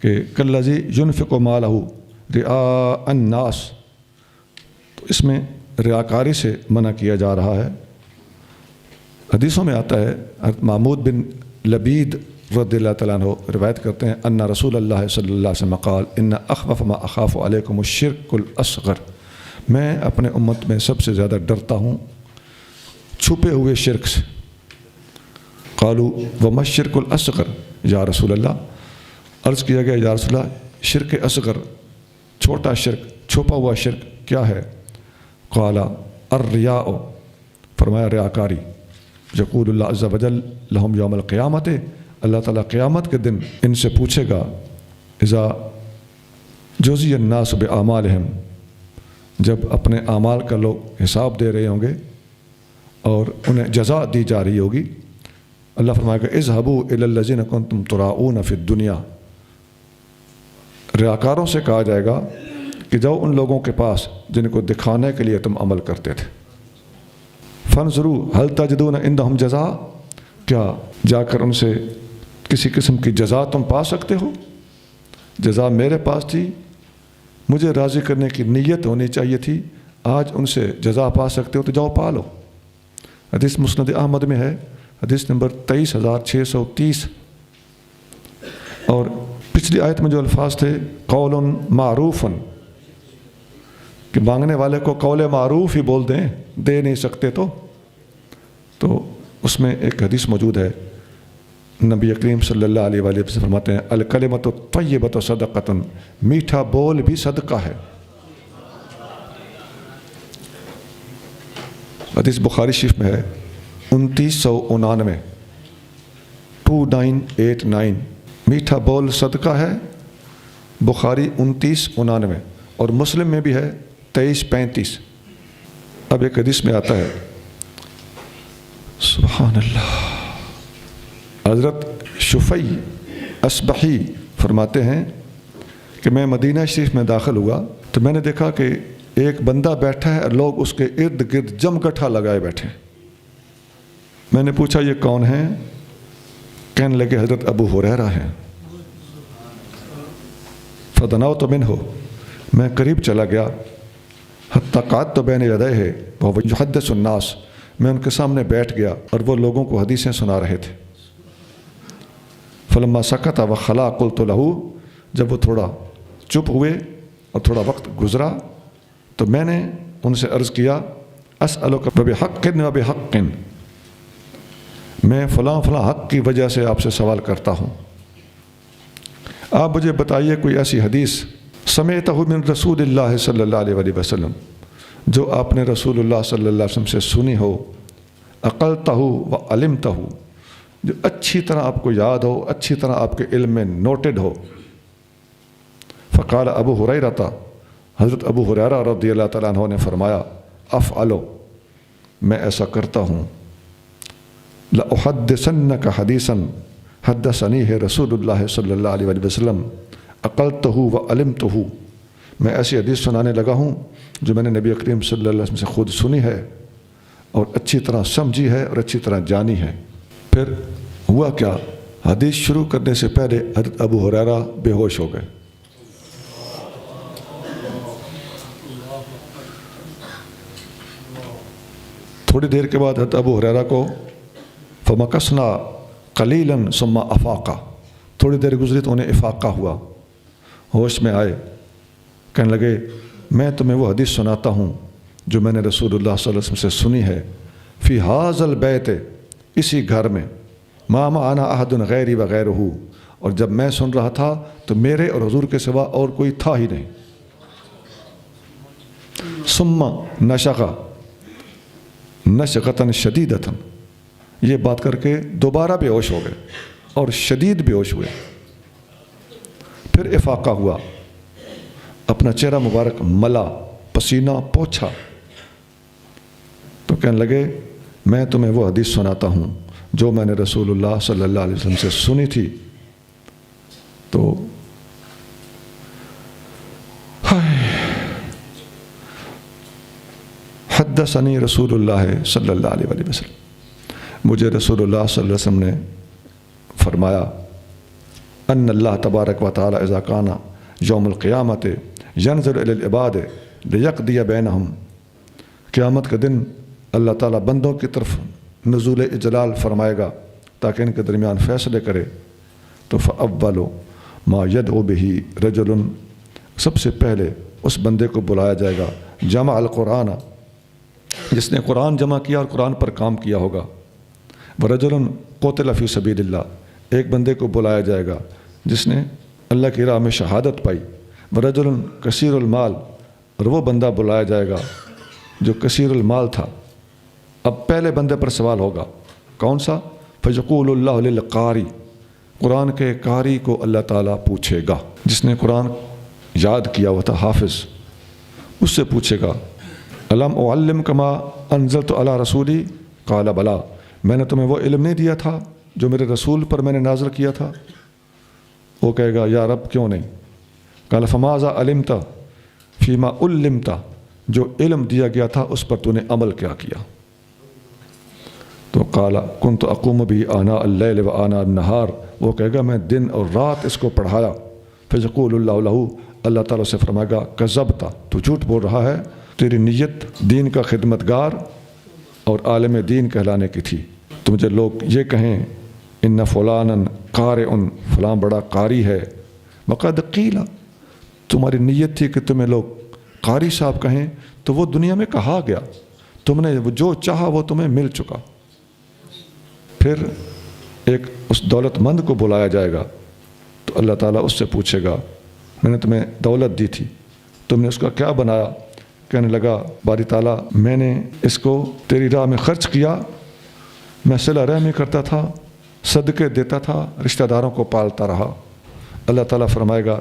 کہ کالذی ينفق مالہ رئاء الناس، تو اس میں ریاکاری سے منع کیا جا رہا ہے. حدیثوں میں آتا ہے، محمود بن لبید رضی اللہ تعالیٰ عنہ روایت کرتے ہیں ان رسول اللہ صلی اللہ علیہ وسلم قال ان اخوف ما اخاف علیکم الشرک الاصغر، میں اپنے امت میں سب سے زیادہ ڈرتا ہوں چھپے ہوئے شرک سے. قالوا وما الشرک الاصغر یا رسول اللہ، عرض کیا گیا یا رسول اللہ شرک اصغر، چھوٹا شرک، چھپا ہوا شرک کیا ہے؟ قال الریاء، فرمایا ریاکاری. یقول اللہ عز وجل لہم یوم القیامت، اللہ تعالیٰ قیامت کے دن ان سے پوچھے گا اذا جزی الناس باعمالہم، جب اپنے اعمال کا لوگ حساب دے رہے ہوں گے اور انہیں جزا دی جا رہی ہوگی، اللہ فرمائے گا اذهبوا الی الذین کنتم تراؤون فی الدنیا، ریاکاروں سے کہا جائے گا کہ جاؤ ان لوگوں کے پاس جن کو دکھانے کے لیے تم عمل کرتے تھے. فانظروا هل تجدون عندهم جزاء، کیا جا کر ان سے کسی قسم کی جزا تم پا سکتے ہو؟ جزا میرے پاس تھی، مجھے راضی کرنے کی نیت ہونی چاہیے تھی، آج ان سے جزا پا سکتے ہو تو جاؤ پا لو. حدیث مسند احمد میں ہے، حدیث نمبر 23630. اور پچھلی آیت میں جو الفاظ تھے قول معروف، کہ مانگنے والے کو قول معروف ہی بول دیں، دے نہیں سکتے تو اس میں ایک حدیث موجود ہے، نبی کریم صلی اللہ علیہ وآلہ وسلم فرماتے ہیں الکلمۃ الطیبۃ صدقۃ، میٹھا بول بھی صدقہ ہے. حدیث بخاری شریف میں ہے 2999 2989، میٹھا بول صدقہ ہے، بخاری 2999 اور مسلم میں بھی ہے 2335۔ اب ایک حدیث میں آتا ہے، سبحان اللہ، حضرت شفیع اصبحی فرماتے ہیں کہ میں مدینہ شریف میں داخل ہوا تو میں نے دیکھا کہ ایک بندہ بیٹھا ہے اور لوگ اس کے ارد گرد جم گٹھا لگائے بیٹھے ہیں۔ میں نے پوچھا یہ کون ہیں؟ کہنے لگے حضرت ابو ہریرہ ہیں۔ فدنوت منہ، میں قریب چلا گیا، حتیٰ قعدت بین یدیہ وہو یحدث الناس، میں ان کے سامنے بیٹھ گیا اور وہ لوگوں کو حدیثیں سنا رہے تھے۔ فلما سکت وخلا قلت لہ، جب وہ تھوڑا چپ ہوئے اور تھوڑا وقت گزرا تو میں نے ان سے عرض کیا، اسألک بحق وبحق، میں فلاں فلاں حق کی وجہ سے آپ سے سوال کرتا ہوں، آپ مجھے بتائیے کوئی ایسی حدیث سمعتہ من رسول اللہ صلی اللہ علیہ وسلم جو آپ نے رسول اللہ صلی اللہ علیہ وسلم سے سنی ہو، عقلتہ و علمتہ، جو اچھی طرح آپ کو یاد ہو، اچھی طرح آپ کے علم میں نوٹڈ ہو۔ فقال ابو ہریرہ، حضرت ابو ہریرہ رضی اللہ تعالیٰ عنہ نے فرمایا، افعلو، میں ایسا کرتا ہوں، لأحدثنک حدیثا حدثنیہ رسول اللہ صلی اللہ علیہ وسلم عقلتہ و علمتہ، میں ایسی حدیث سنانے لگا ہوں جو میں نے نبی کریم صلی اللہ علیہ وسلم سے خود سنی ہے اور اچھی طرح سمجھی ہے اور اچھی طرح جانی ہے۔ پھر ہوا کیا، حدیث شروع کرنے سے پہلے حضرت ابو ہریرہ بے ہوش ہو گئے۔ تھوڑی دیر کے بعد حضرت ابو ہریرہ کو فمکثنا قلیلا ثم افاقا، تھوڑی دیر گزری تو انہیں افاقہ ہوا، ہوش میں آئے، کہنے لگے میں تمہیں وہ حدیث سناتا ہوں جو میں نے رسول اللہ صلی اللہ علیہ وسلم سے سنی ہے، فی ھذا البیت، اسی گھر میں، ما معنا احد غیری وغیرہ، اور جب میں سن رہا تھا تو میرے اور حضور کے سوا اور کوئی تھا ہی نہیں۔ ثم نشغ نشغۃ شدیدۃ، یہ بات کر کے دوبارہ بے ہوش ہو گئے اور شدید بے ہوش ہوئے۔ پھر افاقہ ہوا، اپنا چہرہ مبارک ملا، پسینہ پوچھا، تو کہنے لگے میں تمہیں وہ حدیث سناتا ہوں جو میں نے رسول اللہ صلی اللہ علیہ وسلم سے سنی تھی۔ تو حدثنی رسول اللہ صلی اللہ علیہ وسلم، مجھے رسول اللہ صلی اللہ علیہ وسلم نے فرمایا، ان اللہ تبارک و تعالی اذا کان یوم القیامت ینظر الی العباد لیقضی بینہم، قیامت کے دن اللہ تعالیٰ بندوں کی طرف نزول اجلال فرمائے گا تاکہ ان کے درمیان فیصلے کرے، تو فاول ما یدعو بہ رجل، سب سے پہلے اس بندے کو بلایا جائے گا، جمع القرآن، جس نے قرآن جمع کیا اور قرآن پر کام کیا ہوگا، ورجل قتل فی سبیل اللہ، ایک بندے کو بلایا جائے گا جس نے اللہ کی راہ میں شہادت پائی، ورجل کثیر المال، اور وہ بندہ بلایا جائے گا جو کثیر المال تھا۔ اب پہلے بندے پر سوال ہوگا، کون سا؟ فیقول اللہ للقاری، قرآن کے قاری کو اللہ تعالیٰ پوچھے گا، جس نے قرآن یاد کیا ہوا تھا، حافظ، اس سے پوچھے گا، الم اعلمک ما انزلت علی رسولی، قال بلا، میں نے تمہیں وہ علم نہیں دیا تھا جو میرے رسول پر میں نے نازل کیا تھا؟ وہ کہے گا یا رب کیوں نہیں؟ قال فماذا علمت فیما علمت، جو علم دیا گیا تھا اس پر تو نے عمل کیا کیا؟ تو قال کنت اقوم به آناء اللیل و آناء النہار، وہ کہے گا میں دن اور رات اس کو پڑھایا۔ فیقول اللہ لہ، اللہ تعالیٰ سے فرمائے گا کذبت، تو جھوٹ بول رہا ہے، تیری نیت دین کا خدمتگار اور عالم دین کہلانے کی تھی، تو مجھے لوگ یہ کہیں ان فلانا قارئ، فلاں بڑا قاری ہے، وقد قیل، تمہاری نیت تھی کہ تمہیں لوگ قاری صاحب کہیں، تو وہ دنیا میں کہا گیا، تم نے جو چاہا وہ تمہیں مل چکا۔ پھر ایک اس دولت مند کو بلایا جائے گا تو اللہ تعالیٰ اس سے پوچھے گا میں نے تمہیں دولت دی تھی، تم نے اس کا کیا بنایا؟ کہنے لگا باری تعالیٰ میں نے اس کو تیری راہ میں خرچ کیا، میں صلہ رحمی کرتا تھا، صدقے دیتا تھا، رشتہ داروں کو پالتا رہا۔ اللہ تعالیٰ فرمائے گا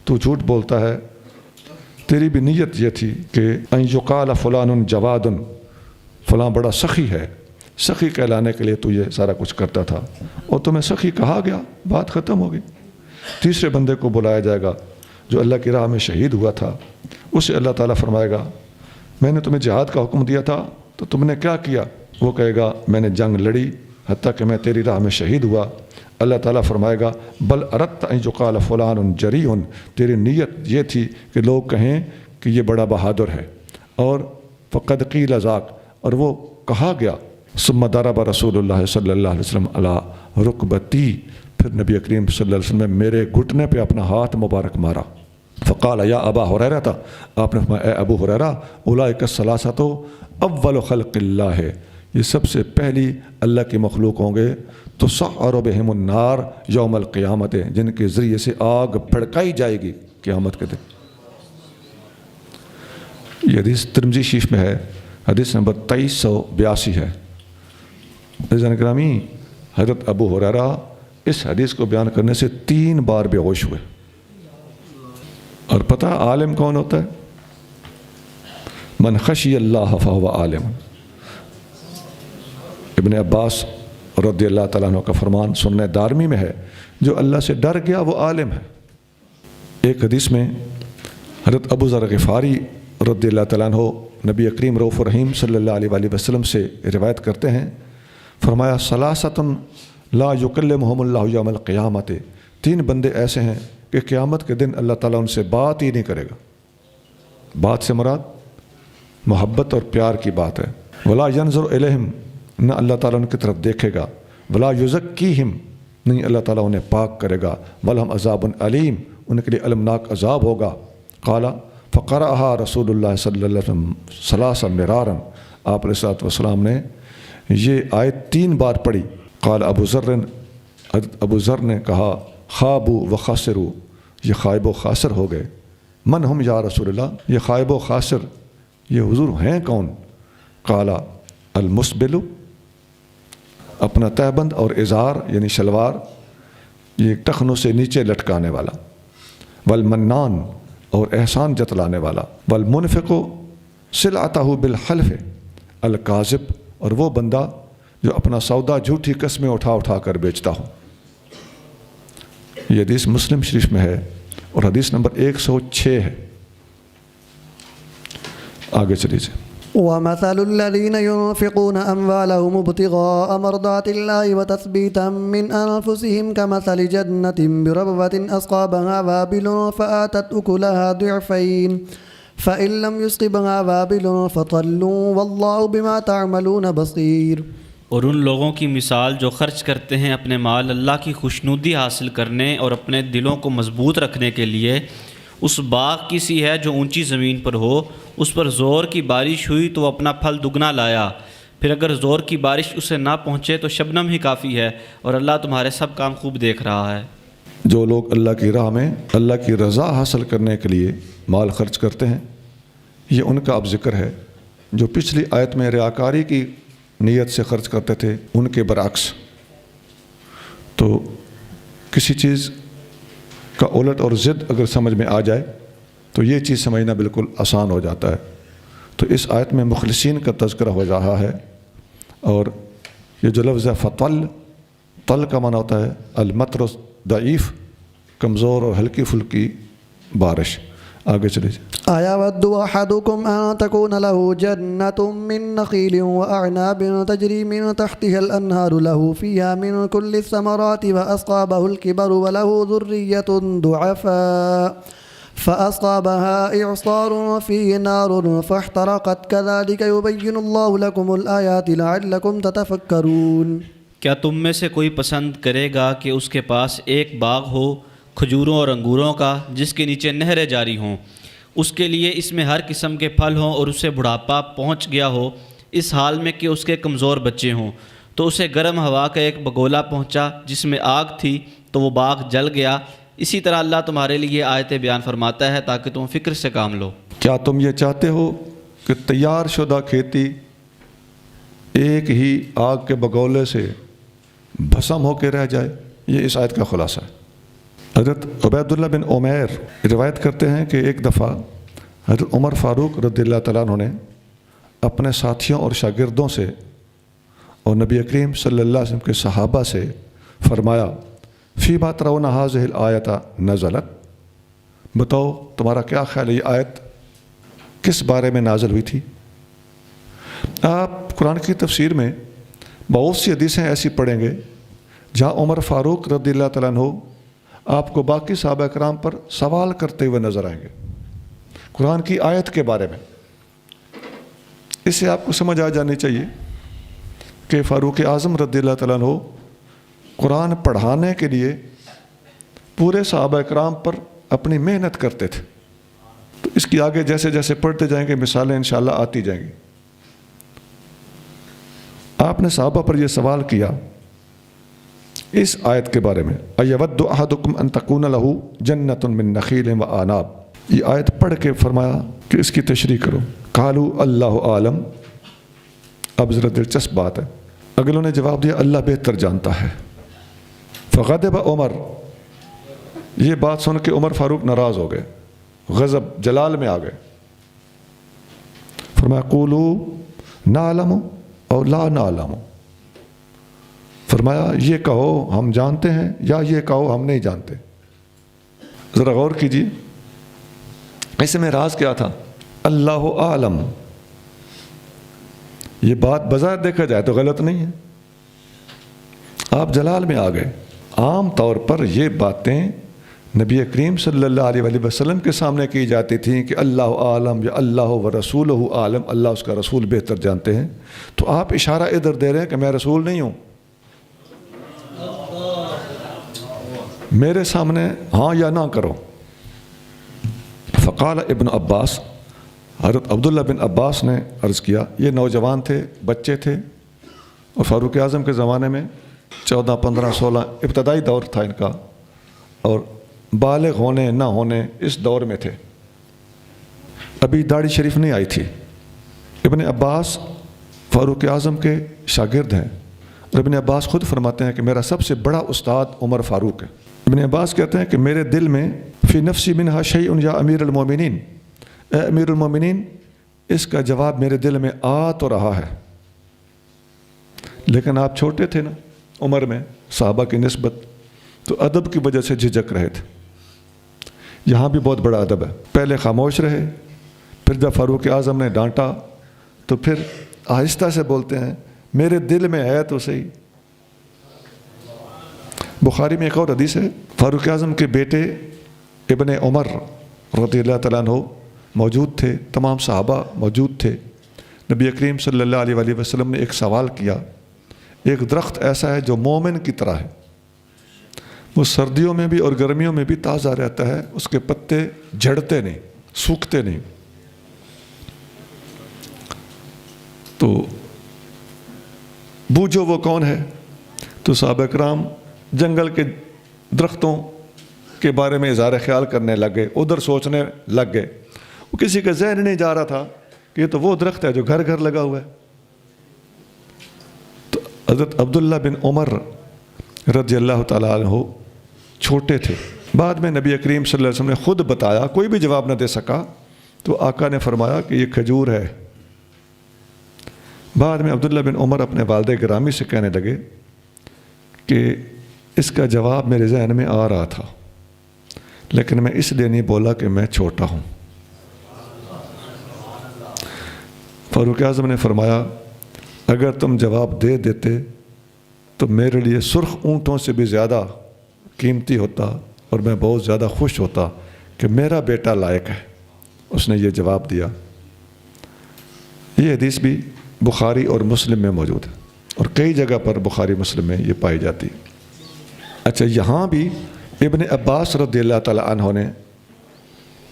تو جھوٹ بولتا ہے، تیری بھی نیت یہ تھی کہ ان یقال فلان جواد، فلاں بڑا سخی ہے، سخی کہلانے کے لیے تو یہ سارا کچھ کرتا تھا، اور تمہیں سخی کہا گیا، بات ختم ہو گئی۔ تیسرے بندے کو بلایا جائے گا جو اللہ کی راہ میں شہید ہوا تھا، اسے اللہ تعالیٰ فرمائے گا میں نے تمہیں جہاد کا حکم دیا تھا تو تم نے کیا کیا؟ وہ کہے گا میں نے جنگ لڑی حتیٰ کہ میں تیری راہ میں شہید ہوا۔ اللہ تعالیٰ فرمائے گا بل اردت ان یقال فلان جریء، تیری نیت یہ تھی کہ لوگ کہیں کہ یہ بڑا بہادر ہے، اور فقد قیل ذاک، اور وہ کہا گیا۔ ثم ضرب رسول اللہ صلی اللہ علیہ وسلم علی رکبتی، پھر نبی کریم صلی اللہ علیہ وسلم نے میرے گھٹنے پہ اپنا ہاتھ مبارک مارا۔ فقال یا ابا ہریرہ، آپ نے فرمایا اے ابو ہریرہ، اولئک الثلاثۃ اول خلق اللہ ہے، یہ سب سے پہلی اللہ کی مخلوق ہوں گے، تسعر بہم النار یوم القیامت، جن کے ذریعے سے آگ بھڑکائی جائے گی قیامت کے دن۔ یہ حدیث ترمذی شریف میں ہے، حدیث نمبر 2382 ہے۔ عزیزان گرامی، حضرت ابو ہریرہ اس حدیث کو بیان کرنے سے 3 بار بے ہوش ہوئے۔ اور پتہ عالم کون ہوتا ہے؟ من خشی اللہ فہو عالم۔ ابن عباس رضی اللہ تعالیٰ عنہ کا فرمان سنن دارمی میں ہے، جو اللہ سے ڈر گیا وہ عالم ہے۔ ایک حدیث میں حضرت ابو ذر غفاری رضی اللہ تعالیٰ عنہ نبی کریم رؤوف الرحیم صلی اللہ علیہ وآلہ وسلم سے روایت کرتے ہیں، فرمایا ثلاثۃ لا یکلمہم اللہ یوم القیامت، 3 بندے ایسے ہیں کہ قیامت کے دن اللہ تعالیٰ ان سے بات ہی نہیں کرے گا۔ بات سے مراد محبت اور پیار کی بات ہے۔ ولا ینظر الیہم، نہ اللہ تعالیٰ ان کی طرف دیکھے گا۔ ولا یزکیہم، نہیں اللہ تعالیٰ انہیں پاک کرے گا۔ ولہم عذاب علیم، ان کے لیے المناک عذاب ہوگا۔ قال فقرأها رسول اللہ صلی اللہ علیہ وسلم 3 مرارا، آپ علیہ السلام نے یہ آیت 3 بار پڑھی۔ قال ابو ذر نے کہا خابوا وخسروا، یہ خائب و خاسر ہو گئے۔ من ہم یا رسول اللہ، یہ خائب و خاسر یہ حضور ہیں کون؟ قال المسبل، اپنا تہبند اور ازار یعنی شلوار یہ ٹخنوں سے نیچے لٹکانے والا، والمنان اور احسان جتلانے والا، والمنفق سلعتہ بالحلف الکاذب، اور وہ بندہ جو اپنا سودا جھوٹی قسمیں اٹھا کر بیچتا ہو۔ یہ حدیث مسلم شریف میں ہے اور حدیث نمبر 106 ہے۔ آگے چلیے۔ ومثل الذين ينفقون أموالهم ابتغاء مرضات الله وتثبيتا من أنفسهم كمثل جنة بربوة أصابها وابل فآتت أكلها ضعفين فإن لم يصبها وابل فطل والله بما تعملون بصير۔ اور ان لوگوں کی مثال جو خرچ کرتے ہیں اپنے مال اللہ کی خوشنودی حاصل کرنے اور اپنے دلوں کو مضبوط رکھنے کے لیے، اس باغ کی سی ہے جو اونچی زمین پر ہو، اس پر زور کی بارش ہوئی تو وہ اپنا پھل دگنا لایا، پھر اگر زور کی بارش اسے نہ پہنچے تو شبنم ہی کافی ہے، اور اللہ تمہارے سب کام خوب دیکھ رہا ہے۔ جو لوگ اللہ کی راہ میں اللہ کی رضا حاصل کرنے کے لیے مال خرچ کرتے ہیں، یہ ان کا اب ذکر ہے۔ جو پچھلی آیت میں ریاکاری کی نیت سے خرچ کرتے تھے، ان کے برعکس۔ تو کسی چیز کا الٹ اور ضد اگر سمجھ میں آ جائے تو یہ چیز سمجھنا بالکل آسان ہو جاتا ہے۔ تو اس آیت میں مخلصین کا تذکرہ ہو رہا ہے، اور یہ جو لفظ ہے فطل، طل کا معنی ہوتا ہے المطر ضعیف، کمزور اور ہلکی پھلکی بارش۔ آگے چلیے۔ أيود أحدكم أن تكون له جنة من نخيل وأعناب تجري من تحتها الأنهار له فيها من كل الثمرات وأصابه الكبر وله ذرية ضعفاء فأصابها إعصار فيه نار فاحترقت كذلك يبين الله لكم الآيات لعلكم تتفكرون۔ کیا تم میں سے کوئی پسند کرے گا کہ اس کے پاس ایک باغ ہو کھجوروں اور انگوروں کا جس کے نیچے نہریں جاری ہوں، اس کے لیے اس میں ہر قسم کے پھل ہوں، اور اسے بڑھاپا پہنچ گیا ہو اس حال میں کہ اس کے کمزور بچے ہوں، تو اسے گرم ہوا کا ایک بگولا پہنچا جس میں آگ تھی تو وہ باغ جل گیا۔ اسی طرح اللہ تمہارے لیے آیتیں بیان فرماتا ہے تاکہ تم فکر سے کام لو۔ کیا تم یہ چاہتے ہو کہ تیار شدہ کھیتی ایک ہی آگ کے بگولے سے بھسم ہو کے رہ جائے؟ یہ اس آیت کا خلاصہ ہے۔ حضرت عبیداللہ بن عمیر روایت کرتے ہیں کہ ایک دفعہ حضرت عمر فاروق رضی اللہ تعالیٰ عنہ نے اپنے ساتھیوں اور شاگردوں سے اور نبی کریم صلی اللہ علیہ وسلم کے صحابہ سے فرمایا فی ما ترون ھذہ الآیۃ نزلت، بتاؤ تمہارا کیا خیال ہے یہ آیت کس بارے میں نازل ہوئی تھی؟ آپ قرآن کی تفسیر میں بہت سی حدیثیں ایسی پڑھیں گے جہاں عمر فاروق رضی اللہ تعالیٰ عنہ آپ کو باقی صحابہ کرام پر سوال کرتے ہوئے نظر آئیں گے قرآن کی آیت کے بارے میں۔ اس سے آپ کو سمجھ آ جانی چاہیے کہ فاروق اعظم رضی اللہ تعالیٰ عنہ قرآن پڑھانے کے لیے پورے صحابہ کرام پر اپنی محنت کرتے تھے۔ تو اس کی آگے جیسے جیسے پڑھتے جائیں گے مثالیں انشاءاللہ آتی جائیں گی۔ آپ نے صحابہ پر یہ سوال کیا اس آیت کے بارے میں اَیَوَدُّ أَحَدُكُمْ أَن تَكُونَ لَهُ جَنَّةٌ مِّن نَخِيلٍ وَأَعْنَابٍ، یہ آیت پڑھ کے فرمایا کہ اس کی تشریح کرو۔ قالوا اللہ عالم، اب ذرا دلچسپ بات ہے، اگلوں نے جواب دیا اللہ بہتر جانتا ہے۔ فغضب عمر، یہ بات سن کے عمر فاروق ناراض ہو گئے، غضب جلال میں آ گئے۔ فرمایا قولوا نعلم اور لا نعلم، فرمایا یہ کہو ہم جانتے ہیں یا یہ کہو ہم نہیں جانتے۔ ذرا غور کیجیے اس میں راز کیا تھا؟ اللہ عالم، یہ بات بظاہر دیکھا جائے تو غلط نہیں ہے، آپ جلال میں آ گئے۔ عام طور پر یہ باتیں نبی کریم صلی اللہ علیہ وسلم کے سامنے کی جاتی تھیں کہ اللہ عالم یا اللہ و رسولہ عالم، اللہ اس کا رسول بہتر جانتے ہیں، تو آپ اشارہ ادھر دے رہے ہیں کہ میں رسول نہیں ہوں، میرے سامنے ہاں یا نہ کرو۔ فقال ابن عباس، حضرت عبداللہ بن عباس نے عرض کیا، یہ نوجوان تھے، بچے تھے، اور فاروق اعظم کے زمانے میں 14 15 16 ابتدائی دور تھا ان کا، اور بالغ ہونے نہ ہونے اس دور میں تھے، ابھی داڑھی شریف نہیں آئی تھی۔ ابن عباس فاروق اعظم کے شاگرد ہیں، اور ابن عباس خود فرماتے ہیں کہ میرا سب سے بڑا استاد عمر فاروق ہے۔ ابن عباس کہتے ہیں کہ میرے دل میں فی نفسی منہا شیء یا امیر المومنین، اے امیر المومنین، اس کا جواب میرے دل میں آ تو رہا ہے، لیکن آپ چھوٹے تھے نا عمر میں صحابہ کی نسبت، تو ادب کی وجہ سے جھجک رہے تھے۔ یہاں بھی بہت بڑا ادب ہے، پہلے خاموش رہے، پھر جب فاروق اعظم نے ڈانٹا تو پھر آہستہ سے بولتے ہیں میرے دل میں ہے تو صحیح۔ بخاری میں ایک اور حدیث ہے، فاروق اعظم کے بیٹے ابن عمر رضی اللہ تعالیٰ عنہ موجود تھے، تمام صحابہ موجود تھے۔ نبی کریم صلی اللہ علیہ وسلم نے ایک سوال کیا، ایک درخت ایسا ہے جو مومن کی طرح ہے، وہ سردیوں میں بھی اور گرمیوں میں بھی تازہ رہتا ہے، اس کے پتے جھڑتے نہیں، سوکھتے نہیں، تو بوجھو وہ کون ہے؟ تو صحابہ کرام جنگل کے درختوں کے بارے میں اظہار خیال کرنے لگ گئے، ادھر سوچنے لگ گئے، وہ کسی کا ذہن نہیں جا رہا تھا کہ یہ تو وہ درخت ہے جو گھر گھر لگا ہوا ہے۔ تو حضرت عبداللہ بن عمر رضی اللہ تعالیٰ عنہ چھوٹے تھے، بعد میں نبی کریم صلی اللہ علیہ وسلم نے خود بتایا، کوئی بھی جواب نہ دے سکا، تو آقا نے فرمایا کہ یہ کھجور ہے۔ بعد میں عبداللہ بن عمر اپنے والد گرامی سے کہنے لگے کہ اس کا جواب میرے ذہن میں آ رہا تھا، لیکن میں اس لیے نہیں بولا کہ میں چھوٹا ہوں۔ فاروق اعظم نے فرمایا اگر تم جواب دے دیتے تو میرے لیے سرخ اونٹوں سے بھی زیادہ قیمتی ہوتا، اور میں بہت زیادہ خوش ہوتا کہ میرا بیٹا لائق ہے، اس نے یہ جواب دیا۔ یہ حدیث بھی بخاری اور مسلم میں موجود ہے، اور کئی جگہ پر بخاری مسلم میں یہ پائی جاتی ہے۔ اچھا، یہاں بھی ابن عباس رضی اللہ تعالیٰ عنہ نے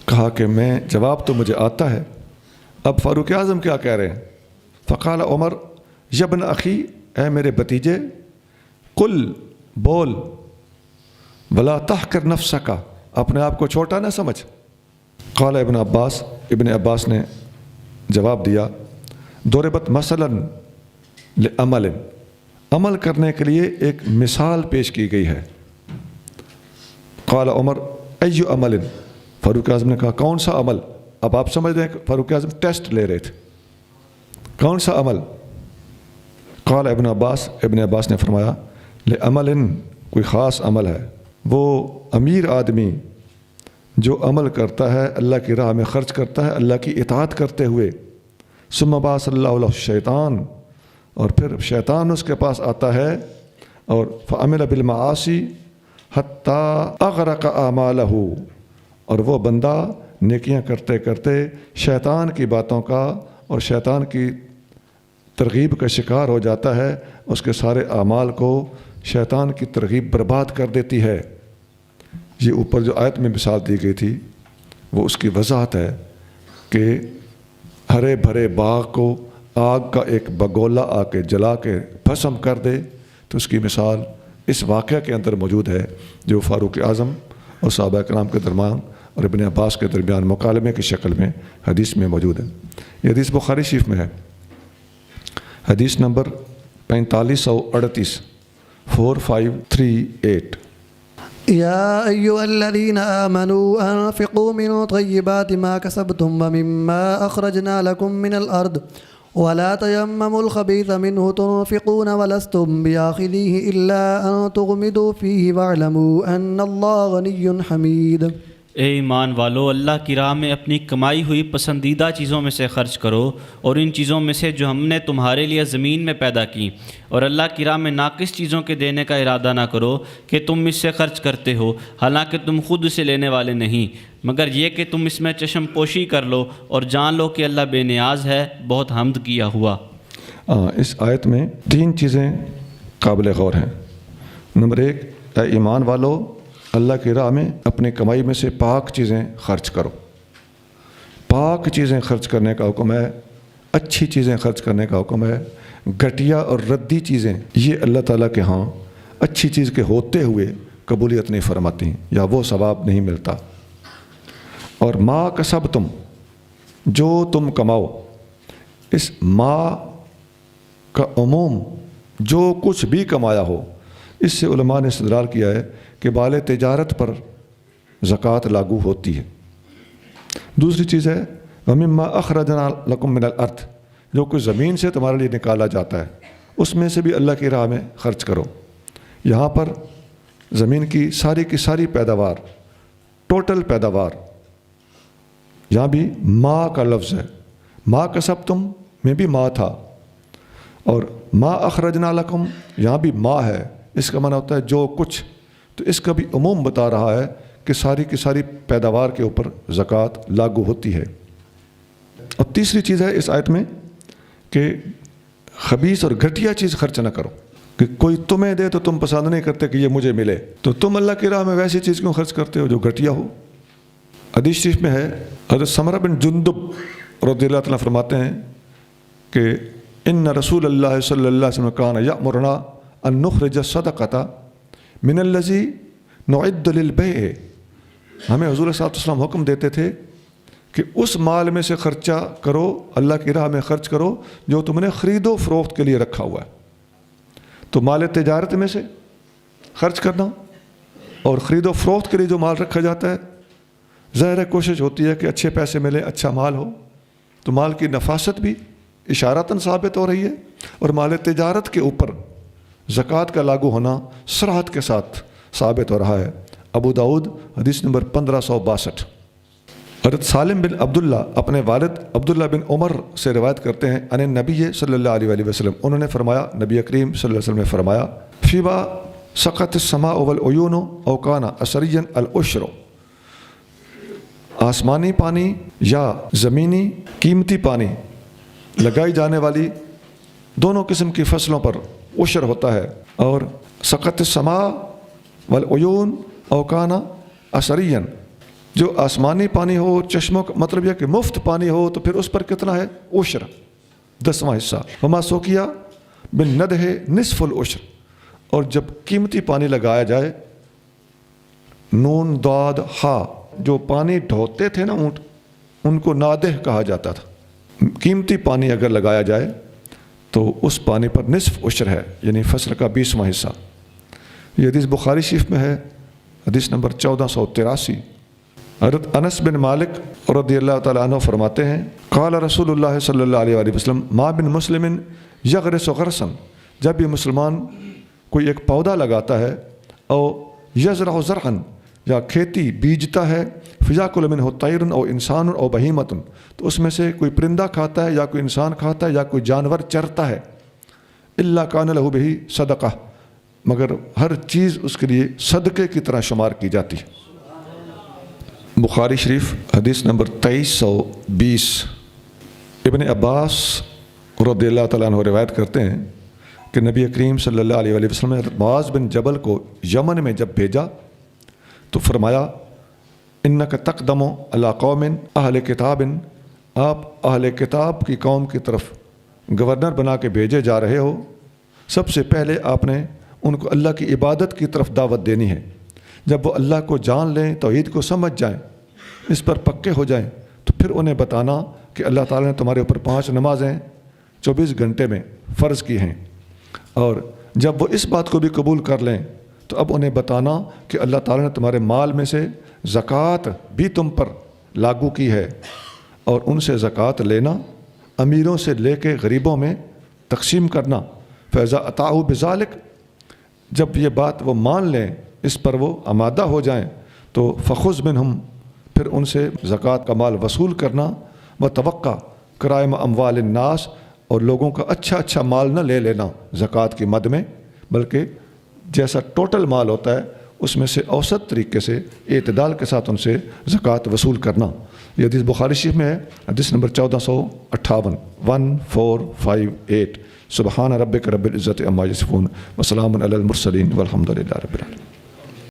کہا کہ میں جواب تو مجھے آتا ہے، اب فاروق اعظم کیا کہہ رہے ہیں؟ فقال عمر یبن اخی، اے میرے بتیجے، قل، بول، ولا تحقر نفسک، اپنے آپ کو چھوٹا نہ سمجھ۔ قال ابن عباس نے جواب دیا، ضربت مثلا لعمل، عمل کرنے کے لیے ایک مثال پیش کی گئی ہے۔ قال عمر ای عمل، فاروق اعظم نے کہا کون سا عمل؟ اب آپ سمجھ رہے ہیں کہ فاروق اعظم ٹیسٹ لے رہے تھے، کون سا عمل؟ قال ابن عباس نے فرمایا لعمل، کوئی خاص عمل ہے، وہ امیر آدمی جو عمل کرتا ہے، اللہ کی راہ میں خرچ کرتا ہے اللہ کی اطاعت کرتے ہوئے، ثم بعث اللہ علیہ الشیطان، اور پھر شیطان اس کے پاس آتا ہے اور فعمل بالمعاصی حتیٰ اغرق اعمالہ، اور وہ بندہ نیکیاں کرتے کرتے شیطان کی باتوں کا اور شیطان کی ترغیب کا شکار ہو جاتا ہے، اس کے سارے اعمال کو شیطان کی ترغیب برباد کر دیتی ہے۔ یہ اوپر جو آیت میں مثال دی گئی تھی وہ اس کی وضاحت ہے کہ ہرے بھرے باغ کو آگ کا ایک بگولا آ کے جلا کے بھسم کر دے، تو اس کی مثال اس واقعہ کے اندر موجود ہے جو فاروق اعظم اور صحابہ کرام کے درمیان اور ابن عباس کے درمیان مکالمے کی شکل میں حدیث میں موجود ہے۔ یہ حدیث بخاری شریف میں ہے، حدیث نمبر 4538 4538۔ يا أيها الذين آمنوا أنفقوا من طيبات ما كسبتم ومما أخرجنا لكم من الأرض ولا تيمموا الخبيث منه تنفقون ولستم بآخذيه إلا أن تغمضوا فيه واعلموا أن الله غني حميد۔ اے ایمان والو، اللہ کی راہ میں اپنی کمائی ہوئی پسندیدہ چیزوں میں سے خرچ کرو، اور ان چیزوں میں سے جو ہم نے تمہارے لیے زمین میں پیدا کی، اور اللہ کی راہ میں ناقص چیزوں کے دینے کا ارادہ نہ کرو کہ تم اس سے خرچ کرتے ہو، حالانکہ تم خود اسے لینے والے نہیں، مگر یہ کہ تم اس میں چشم پوشی کر لو اور جان لو کہ اللہ بے نیاز ہے، بہت حمد کیا ہوا۔ اس آیت میں 3 چیزیں قابل غور ہیں۔ نمبر 1، اے ایمان والو، اللہ کی راہ میں اپنی کمائی میں سے پاک چیزیں خرچ کرو۔ پاک چیزیں خرچ کرنے کا حکم ہے، اچھی چیزیں خرچ کرنے کا حکم ہے۔ گھٹیا اور ردی چیزیں یہ اللہ تعالیٰ کے ہاں اچھی چیز کے ہوتے ہوئے قبولیت نہیں فرماتی ہیں، یا وہ ثواب نہیں ملتا۔ اور ما کسبتم، جو تم کماؤ، اس ما کا عموم جو کچھ بھی کمایا ہو، اس سے علماء نے استدلال کیا ہے کہ بال تجارت پر زکوٰۃ لاگو ہوتی ہے۔ دوسری چیز ہے وَمِمَّا أَخْرَجْنَا لَكُم مِّنَ الْأَرْضِ، جو کچھ زمین سے تمہارے لیے نکالا جاتا ہے اس میں سے بھی اللہ کی راہ میں خرچ کرو۔ یہاں پر زمین کی ساری پیداوار، ٹوٹل پیداوار، یہاں بھی ما کا لفظ ہے۔ ما کسبتم میں بھی ما تھا، اور ما اخرجنا لکم یہاں بھی ما ہے۔ اس کا معنی ہوتا ہے جو کچھ، تو اس کا بھی عموم بتا رہا ہے کہ ساری کی ساری پیداوار کے اوپر زکوٰۃ لاگو ہوتی ہے۔ اور تیسری چیز ہے اس آیت میں کہ خبیث اور گھٹیا چیز خرچ نہ کرو، کہ کوئی تمہیں دے تو تم پسند نہیں کرتے کہ یہ مجھے ملے، تو تم اللہ کی راہ میں ویسی چیز کیوں خرچ کرتے ہو جو گھٹیا ہو۔ حدیث شریف میں ہے، حضرت سمرہ بن جندب رضی اللہ عنہ فرماتے ہیں کہ ان رسول اللہ صلی اللہ علیہ وسلم کان یأمرنا ان نخرج الصدقۃ من الذی نعد للبیع، ہمیں حضور صلی اللہ علیہ وسلم حکم دیتے تھے کہ اس مال میں سے خرچہ کرو، اللہ کی راہ میں خرچ کرو جو تم نے خرید و فروخت کے لیے رکھا ہوا ہے۔ تو مال تجارت میں سے خرچ کرنا اور خرید و فروخت کے لیے جو مال رکھا جاتا ہے، ظاہر ہے کوشش ہوتی ہے کہ اچھے پیسے ملے، اچھا مال ہو، تو مال کی نفاست بھی اشارتاً ثابت ہو رہی ہے، اور مال تجارت کے اوپر زکوٰۃ کا لاگو ہونا صراحت کے ساتھ ثابت ہو رہا ہے۔ ابو داؤد حدیث نمبر 1562۔ حضرت سالم بن عبداللہ اپنے والد عبداللہ بن عمر سے روایت کرتے ہیں، ان نبی صلی اللہ علیہ وسلم، انہوں نے فرمایا، نبی کریم صلی اللہ علیہ وسلم نے فرمایا، فیما سقط السماء والعیون او کان عصریا العشر، آسمانی پانی یا زمینی قیمتی پانی لگائی جانے والی دونوں قسم کی فصلوں پر عشر ہوتا ہے، اور سقط السماء والعیون او کان عصریا، جو آسمانی پانی ہو، چشموں کا مطلب یہ کہ مفت پانی ہو، تو پھر اس پر کتنا ہے؟ عشر، 10واں حصہ۔ وما سوکیا بالندہ نصف العشر، اور جب قیمتی پانی لگایا جائے، نون ضاد ہا، جو پانی ڈھوتے تھے نا اونٹ، ان کو نادہ کہا جاتا تھا۔ قیمتی پانی اگر لگایا جائے تو اس پانی پر نصف عشر ہے، یعنی فصل کا 20واں حصہ۔ یہ حدیث بخاری شریف میں ہے، حدیث نمبر 1483۔ حضرت انس بن مالک رضی اللہ تعالیٰ عنہ فرماتے ہیں قال رسول اللہ صلی اللہ علیہ وآلہ وسلم ما بن مسلم یغرس غرسا، جب یہ مسلمان کوئی ایک پودا لگاتا ہے، او یزرع زرعا، یا کھیتی بیجتا ہے، فیاکل منہ طیر او انسان او بہیمۃ، تو اس میں سے کوئی پرندہ کھاتا ہے یا کوئی انسان کھاتا ہے یا کوئی جانور چرتا ہے، الا کان لہ بہ صدقہ، مگر ہر چیز اس کے لیے صدقے کی طرح شمار کی جاتی ہے۔ بخاری شریف حدیث نمبر 2320۔ ابن عباس رضی اللہ تعالیٰ عنہ روایت کرتے ہیں کہ نبی کریم صلی اللہ علیہ وآلہ وسلم نے حضرت معاذ بن جبل کو یمن میں جب بھیجا تو فرمایا انک تقدم علی قوم اہل کتاب، آپ اہل کتاب کی قوم کی طرف گورنر بنا کے بھیجے جا رہے ہو، سب سے پہلے آپ نے ان کو اللہ کی عبادت کی طرف دعوت دینی ہے۔ جب وہ اللہ کو جان لیں، توحید کو سمجھ جائیں، اس پر پکے ہو جائیں، تو پھر انہیں بتانا کہ اللہ تعالیٰ نے تمہارے اوپر 5 نمازیں 24 گھنٹے میں فرض کی ہیں، اور جب وہ اس بات کو بھی قبول کر لیں تو اب انہیں بتانا کہ اللہ تعالیٰ نے تمہارے مال میں سے زکوٰۃ بھی تم پر لاگو کی ہے، اور ان سے زکوٰۃ لینا، امیروں سے لے کے غریبوں میں تقسیم کرنا۔ فیضا اطاعوا بذالک، جب یہ بات وہ مان لیں، اس پر وہ آمادہ ہو جائیں، تو فخذ منہم، پھر ان سے زکوٰۃ کا مال وصول کرنا، وتوقع کرائم اموال الناس، اور لوگوں کا اچھا مال نہ لے لینا زکوٰۃ کی مد میں، بلکہ جیسا ٹوٹل مال ہوتا ہے اس میں سے اوسط طریقے سے اعتدال کے ساتھ ان سے زکوٰۃ وصول کرنا۔ یہ حدیث بخاری شریف میں ہے، حدیث نمبر 1458، 1458۔ سبحان ربک رب العزت عما یصفون وسلام علی المرسلین والحمد للہ رب العالمین۔